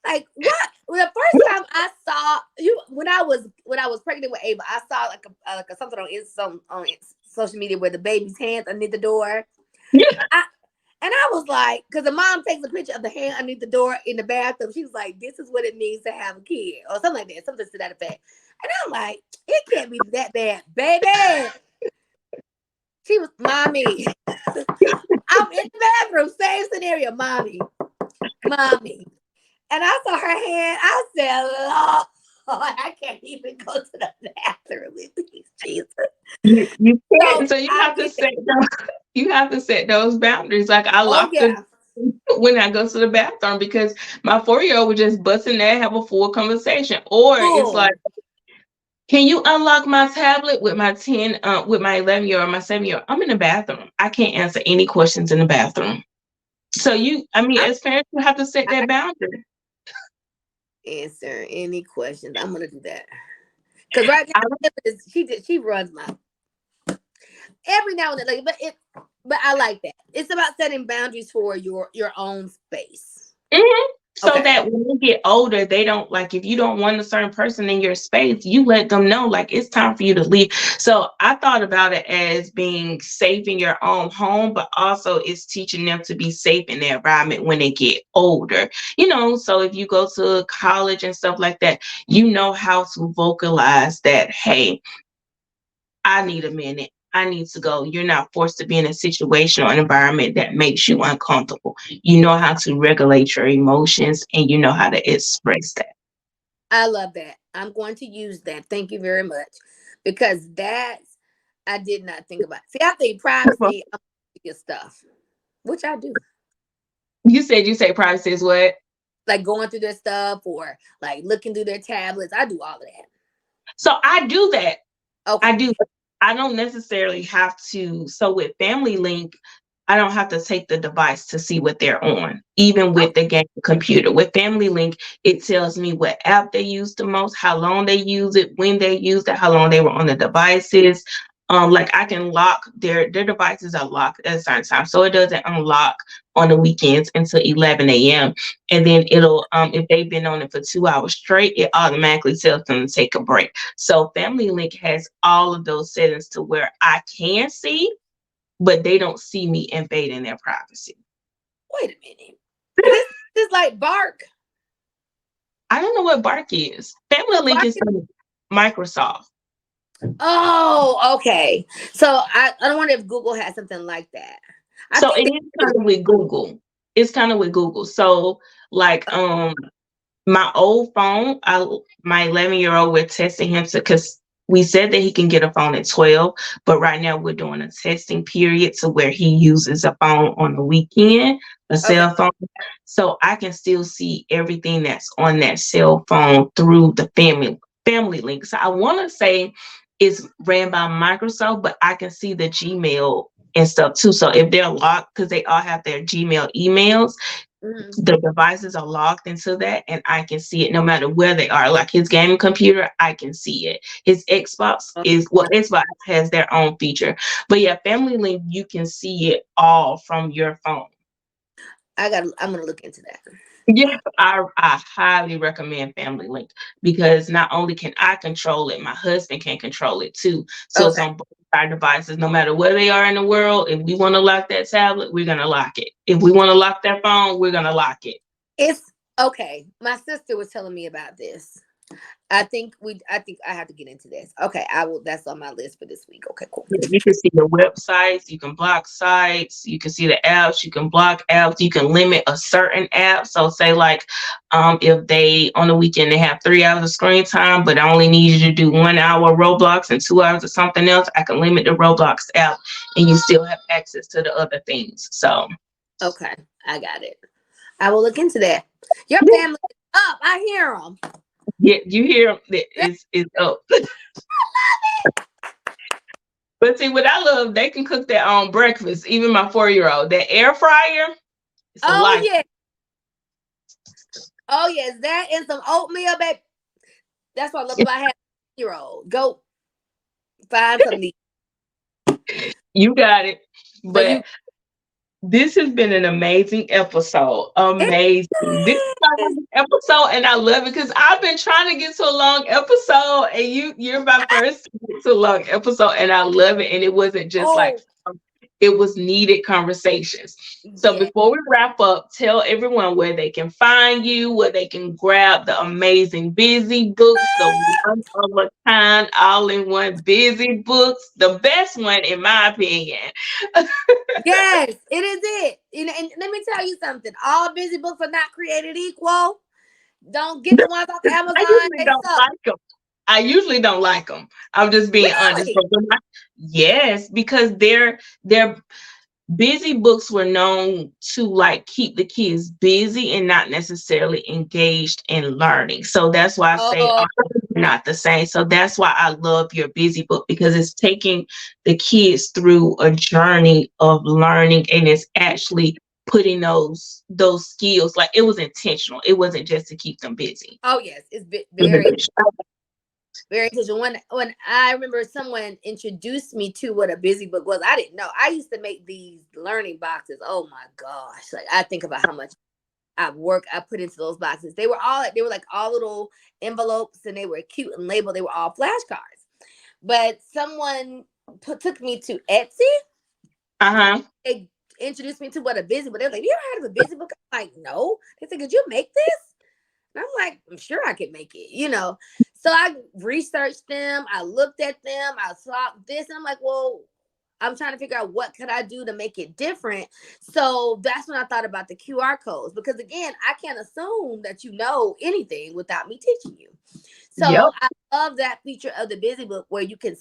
Like, what? Well, the first time I saw you, when I was pregnant with Ava, I saw like a something on social media where the baby's hands underneath the door. And I was like, because the mom takes a picture of the hand underneath the door in the bathroom. She was like, this is what it means to have a kid, or something like that, something to that effect. And I'm like, it can't be that bad, baby. She was, mommy. I'm in the bathroom, same scenario, mommy. And I saw her hand. I said, Lord, I can't even go to the bathroom with these Jesus. You So can't. So you I have to get that. set those, you have to set those boundaries. Like I Oh, lock the yeah. when I go to the bathroom because my 4-year-old would just bust in there, have a full conversation. Or it's like, Full. can you unlock my tablet with my 10, with my 11-year-old, my 7-year-old? I'm in the bathroom. I can't answer any questions in the bathroom. So I'm as parents, you have to set that not boundary. answer any questions. I'm gonna do that. Because right I, now, she runs my every now and then, like, but I like that. It's about setting boundaries for your own space. mhm. So Okay. that when they get older, they don't like if you don't want a certain person in your space, you let them know like it's time for you to leave. So I thought about it as being safe in your own home, but also it's teaching them to be safe in their environment when they get older. So if you go to college and stuff like that, you know how to vocalize that, hey, I need a minute. I need to go. You're not forced to be in a situation or an environment that makes you uncomfortable. You know how to regulate your emotions and you know how to express that. I love that. I'm going to use that. Thank you very much. Because I did not think about. See, I think privacy, I'm your stuff, which I do. You say privacy is what? Like going through their stuff or like looking through their tablets. I do all of that. So I do that. I Okay. do. I don't necessarily have to. So with Family Link, I don't have to take the device to see what they're on, even Oh, with the game computer. With Family Link, it tells me what app they use the most, how long they use it, when they used it, how long they were on the devices. Like I can lock their devices are locked at a certain time, so it doesn't unlock on the weekends until 11 a.m. And then it'll if they've been on it for 2 hours straight, it automatically tells them to take a break. So Family Link has all of those settings to where I can see. but they don't see me invading their privacy. Wait a minute. This like Bark. I don't know what Bark is. Family So Link Bark is from Microsoft. Oh, okay. So I don't wonder if Google has something like that. I So think it they is do. kind of with Google. It's kind of with Google. So like my old phone, my 11-year-old, we're testing him because we said that he can get a phone at 12, but right now we're doing a testing period to where he uses a phone on the weekend, a Okay. cell phone. So I can still see everything that's on that cell phone through the family link. So I want to say it's ran by Microsoft, but I can see the Gmail and stuff too. So if they're locked, because they all have their Gmail emails, Mhm. the devices are logged into that and I can see it no matter where they are. Like his gaming computer, I can see it. His Xbox is, well, Xbox has their own feature. But yeah, Family Link, you can see it all from your phone. I'm gonna look into that. Yeah, I highly recommend Family Link because not only can I control it, my husband can control it too. So it's Okay. on both our devices, no matter where they are in the world. If we want to lock that tablet, we're gonna lock it. If we want to lock that phone, we're gonna lock it. It's okay. My sister was telling me about this. I think I have to get into this. Okay, I will. That's on my list for this week. Okay, cool. Yeah, you can see the websites, you can block sites, you can see the apps, you can block apps, you can limit a certain app. So say like if they on the weekend they have 3 hours of screen time, but I only need you to do 1 hour Roblox and 2 hours of something else, I can limit the Roblox app and you still have access to the other things. So Okay, I got it. I will look into that. Your yeah, family is up. I hear them. yeah, you hear that it's up. But see what I love, they can cook their own breakfast. Even my 4-year-old, that air fryer, it's a Oh life. yeah. Oh yes, that and some oatmeal, babe. That's what I love about having a year old. Go find something. You got it. So you But this has been an amazing episode. Amazing. This is my first episode, and I love it because I've been trying to get to a long episode, and you're my first to get to a long episode, and I love it. And it wasn't just like oh it was needed conversations. So yeah. before we wrap up, tell everyone where they can find you, where they can grab the amazing busy books, the one of a kind, all in one busy books, the best one in my opinion. Yes, it is it. You know, and let me tell you something. All busy books are not created equal. Don't get the ones off I Amazon. usually They don't suck. like them. I usually don't like them. I'm just being honest. Really? But yes, because they're busy books were known to like keep the kids busy and not necessarily engaged in learning. So that's why I say Oh, they're not the same. So that's why I love your busy book because it's taking the kids through a journey of learning and it's actually putting those skills like it was intentional. It wasn't just to keep them busy. oh yes. It's very, very interesting. When I remember someone introduced me to what a busy book was, I didn't know. I used to make these learning boxes. Oh my gosh. Like I think about how much I put into those boxes. They were like all little envelopes and they were cute and labeled. They were all flashcards. But someone took me to Etsy. Uh-huh. They introduced me to what a busy book. They were like, "You ever heard of a busy book?" I'm like, "No." They said, "Could you make this?" And I'm like, "I'm sure I could make it." So I researched them. I looked at them. I saw this, and I'm like, "Well, I'm trying to figure out what could I do to make it different." So that's when I thought about the QR codes because again, I can't assume that you know anything without me teaching you. Yep. So I love that feature of the busy book where you can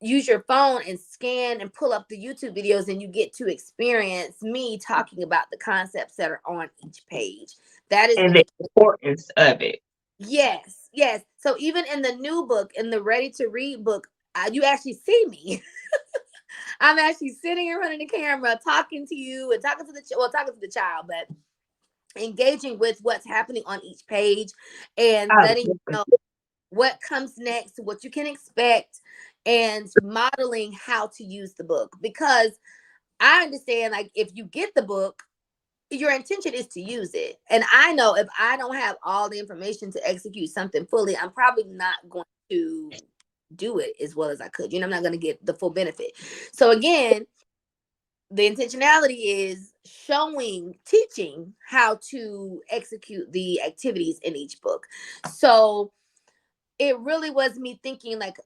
use your phone and scan and pull up the YouTube videos and you get to experience me talking about the concepts that are on each page. That is And the really importance of it. yes, yes. So even in the new book, in the ready to read book, you actually see me. I'm actually sitting in front of the camera talking to you and talking to talking to the child, but engaging with what's happening on each page and I letting you know what comes next, what you can expect, and modeling how to use the book. Because I understand, like, if you get the book, your intention is to use it. And I know if I don't have all the information to execute something fully, I'm probably not going to do it as well as I could. I'm not going to get the full benefit. So again, the intentionality is teaching how to execute the activities in each book. So it really was me thinking, like,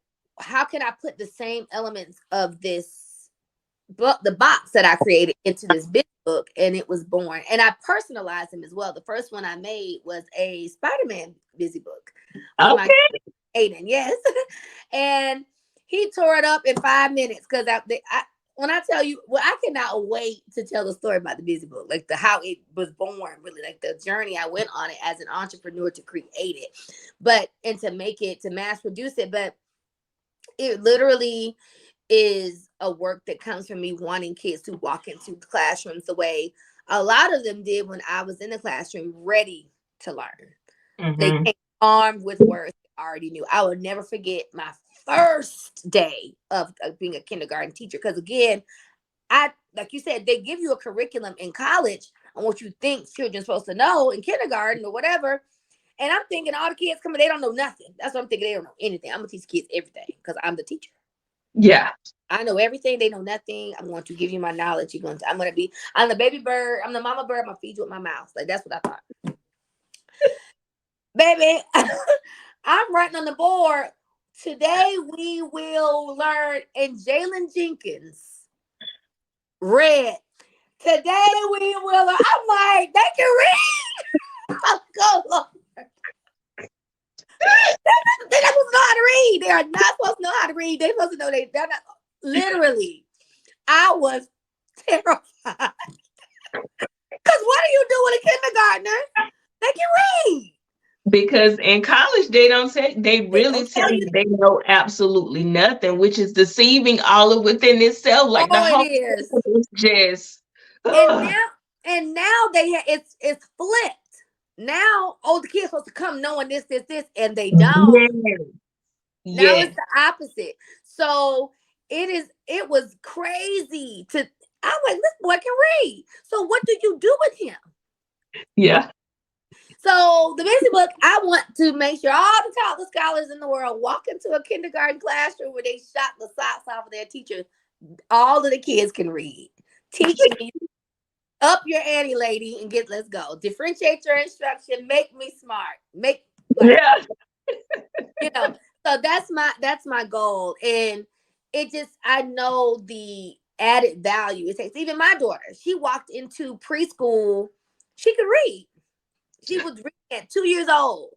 how can I put the same elements of this book, the box that I created, into this big book? And it was born. And I personalized them as well. The first one I made was a Spider-Man busy book for my Okay. Aiden. Yes. And he tore it up in 5 minutes because when I tell you, well, I cannot wait to tell the story about the busy book, like how it was born, really, like the journey I went on it as an entrepreneur to create it, and to make it, to mass produce it. But it literally is a work that comes from me wanting kids to walk into classrooms the way a lot of them did when I was in the classroom, ready to learn. They Mm-hmm. came armed with words they already knew. I will never forget my first day of being a kindergarten teacher. Because again, like you said, they give you a curriculum in college on what you think children's supposed to know in kindergarten or whatever. And I'm thinking all the kids coming, they don't know nothing. That's what I'm thinking. They don't know anything. I'm going to teach kids everything because I'm the teacher. Yeah. I know everything. They know nothing. I'm going to give you my knowledge. I'm the baby bird. I'm the mama bird. I'm going to feed you with my mouth. Like, that's what I thought. Baby, I'm writing on the board. Today we will learn, and Jalen Jenkins read. Today we will learn. I'm like, they can read. Go, Lord. They're not supposed to know how to read. They are not supposed to know how to read. They're supposed to know they're not. Literally, I was terrified. Because what do you do with a kindergartner? They can read. Because in college they They really don't tell tell you you they know absolutely nothing, which is deceiving all of within itself. Like the all it whole is. thing is just And ugh. now it's flipped. Now, the kids supposed to come knowing this, and they don't. Yes. Now it's Yes. the opposite. So it was crazy I'm like, this boy can read. So what do you do with him? Yeah. So the basic book, I want to make sure all the toddler scholars in the world walk into a kindergarten classroom where they shot the socks off of their teacher. All of the kids can read. Teaching you up your ante, lady, and let's go. Differentiate your instruction. Make me smart. Yeah. You know. So that's my goal, and I know the added value it takes. Even my daughter, she walked into preschool. She could read. She was reading at 2 years old,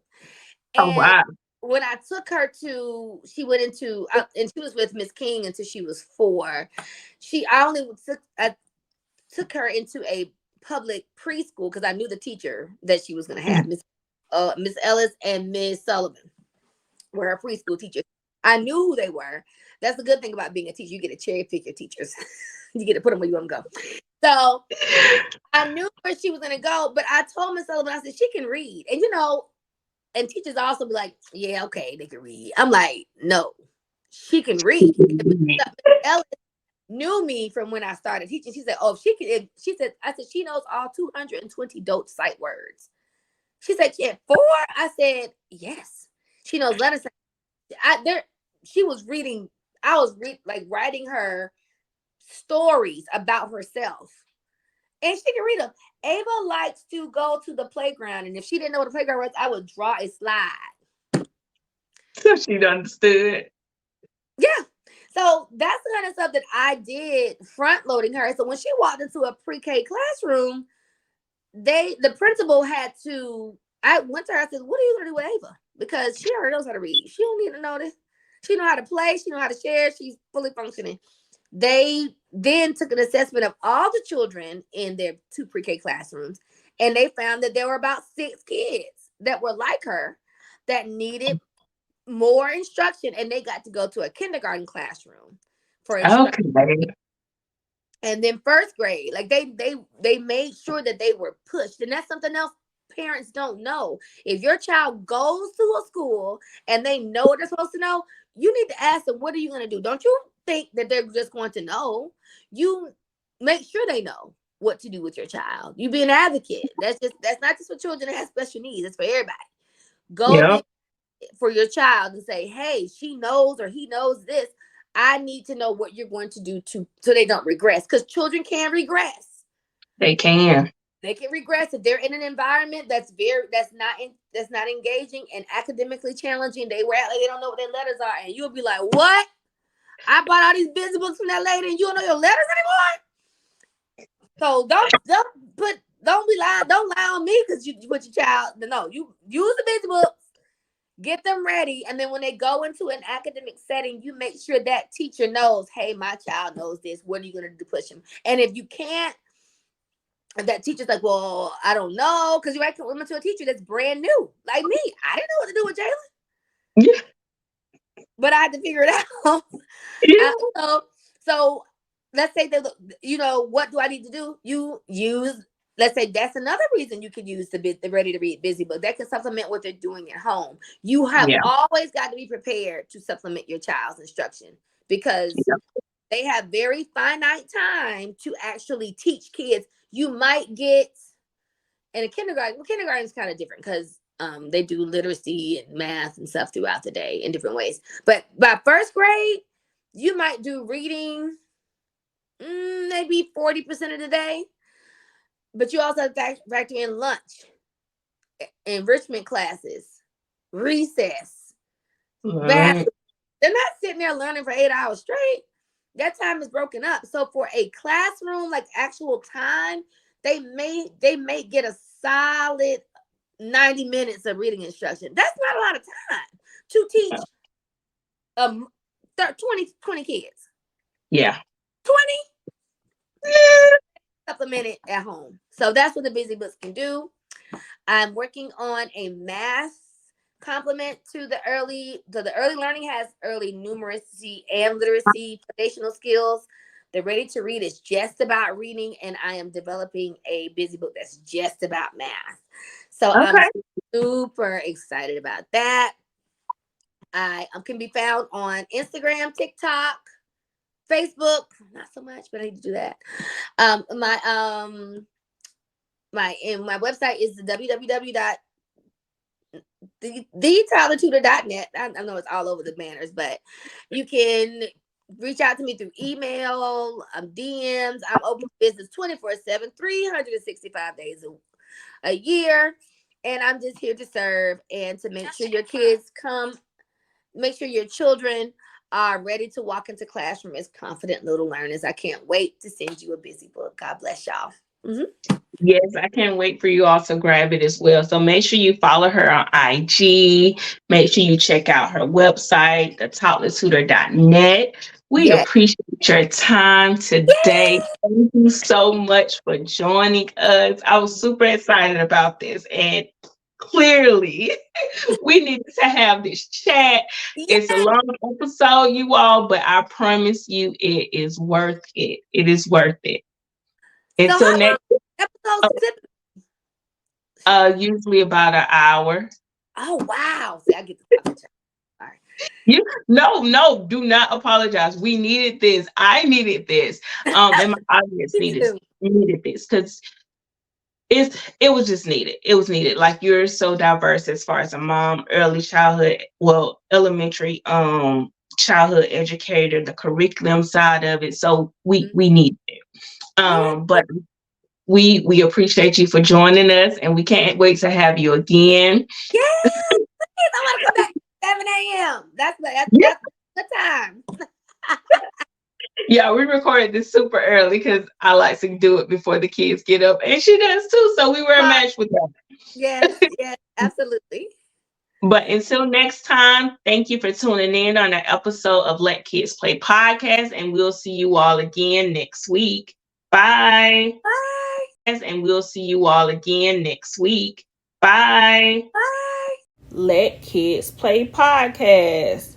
Oh and wow. when I took her to, she went into, and she was with Miss King until she was 4. I took her into a public preschool because I knew the teacher that she was going to have, Miss Ellis and Miss Sullivan were her preschool teachers. I knew who they were. That's the good thing about being a teacher. You get to cherry pick your teachers. You get to put them where you want to go. So I knew where she was going to go, but I told Miss Sullivan, I said, she can read. And teachers also be like, yeah, okay, they can read. I'm like, no, she can read. And Miss Ellis knew me from when I started teaching. She said, oh, I said, she knows all 220 dope sight words. She said, she had 4. I said, yes. She knows letters. She was reading. I was writing her stories about herself, and she can read them. Ava likes to go to the playground, and if she didn't know what a playground was, I would draw a slide. So she understood. Yeah. So that's the kind of stuff that I did front loading her. So when she walked into a pre-K classroom, the principal had to. I went to her. I said, "What are you gonna do with Ava? Because she already knows how to read. She don't need to know this. She know how to play. She know how to share. She's fully functioning." They then took an assessment of all the children in their 2 pre-K classrooms, and they found that there were about 6 kids that were like her that needed more instruction, and they got to go to a kindergarten classroom for instruction. Okay. And then first grade, like they made sure that they were pushed. And that's something else parents don't know. If your child goes to a school and they know what they're supposed to know, you need to ask them, what are you going to do? Don't you think that they're just going to know? You make sure they know what to do with your child. You be an advocate. That's not just for children that have special needs. It's for everybody. Go Yeah. be for your child to say, hey, she knows or he knows this. I need to know what you're going to do so they don't regress, because children can regress. They can. They can regress if they're in an environment that's not engaging and academically challenging. They act like they don't know what their letters are, and you'll be like, "What? I bought all these busy books from that lady, and you don't know your letters anymore." So don't lie on me because you put your child. No, you use the busy books, get them ready, and then when they go into an academic setting, you make sure that teacher knows, hey, my child knows this. What are you going to do to push him? And if you can't, if that teacher's like, well, I don't know, because you went to a teacher that's brand new, like me. I didn't know what to do with Jalen. Yeah. But I had to figure it out. Yeah. So let's say that, what do I need to do? You use, let's say that's another reason you could use the Ready to Read busy book. That can supplement what they're doing at home. You have always got to be prepared to supplement your child's instruction, because they have very finite time to actually teach kids. You might get in a kindergarten. Well, kindergarten is kind of different because they do literacy and math and stuff throughout the day in different ways. But by first grade, you might do reading maybe 40% of the day. But you also have to factor in lunch, enrichment classes, recess, bathroom. They're not sitting there learning for 8 hours straight. That time is broken up. So for a classroom, like actual time, they may get a solid 90 minutes of reading instruction. That's not a lot of time to teach 20 kids. Yeah. 20? Supplement it at home. So that's what the busy books can do. I'm working on a math complement to the early learning. Has early numeracy and literacy foundational skills. The Ready to Read is just about reading, and I am developing a busy book that's just about math. So I'm super excited about that. I can be found on Instagram, TikTok, Facebook, not so much, but I need to do that. My website is www.toddlertutor.net. I know it's all over the banners, but you can reach out to me through email, DMs. I'm open for business 24/7, 365 days a year, and I'm just here to serve and to make sure your kids make sure your children are ready to walk into classroom as confident little learners. I can't wait to send you a busy book. God bless y'all. Mm-hmm. Yes, I can't wait for you all to grab it as well. So make sure you follow her on IG. Make sure you check out her website, the toddlertutor.net. We appreciate your time today. Thank you so much for joining us. I was super excited about this, and clearly we need to have this chat. It's a long episode, you all, but I promise you it is worth it. It is worth it. Until next usually about an hour. Oh wow. See, I get the all right. No, do not apologize. We needed this. I needed this. And my audience needed this because it was just needed. It was needed. Like, you're so diverse as far as a mom, early childhood, elementary childhood educator, the curriculum side of it. So we need it. But we appreciate you for joining us, and we can't wait to have you again. Yes, I want to come back at 7 a.m. That's the time. Yeah, we recorded this super early because I like to do it before the kids get up, and she does too. So we were a match with that. Yes, absolutely. But until next time, thank you for tuning in on an episode of Let Kids Play podcast, and we'll see you all again next week. Bye. Bye. And we'll see you all again next week. Bye. Bye. Let Kids Play podcast.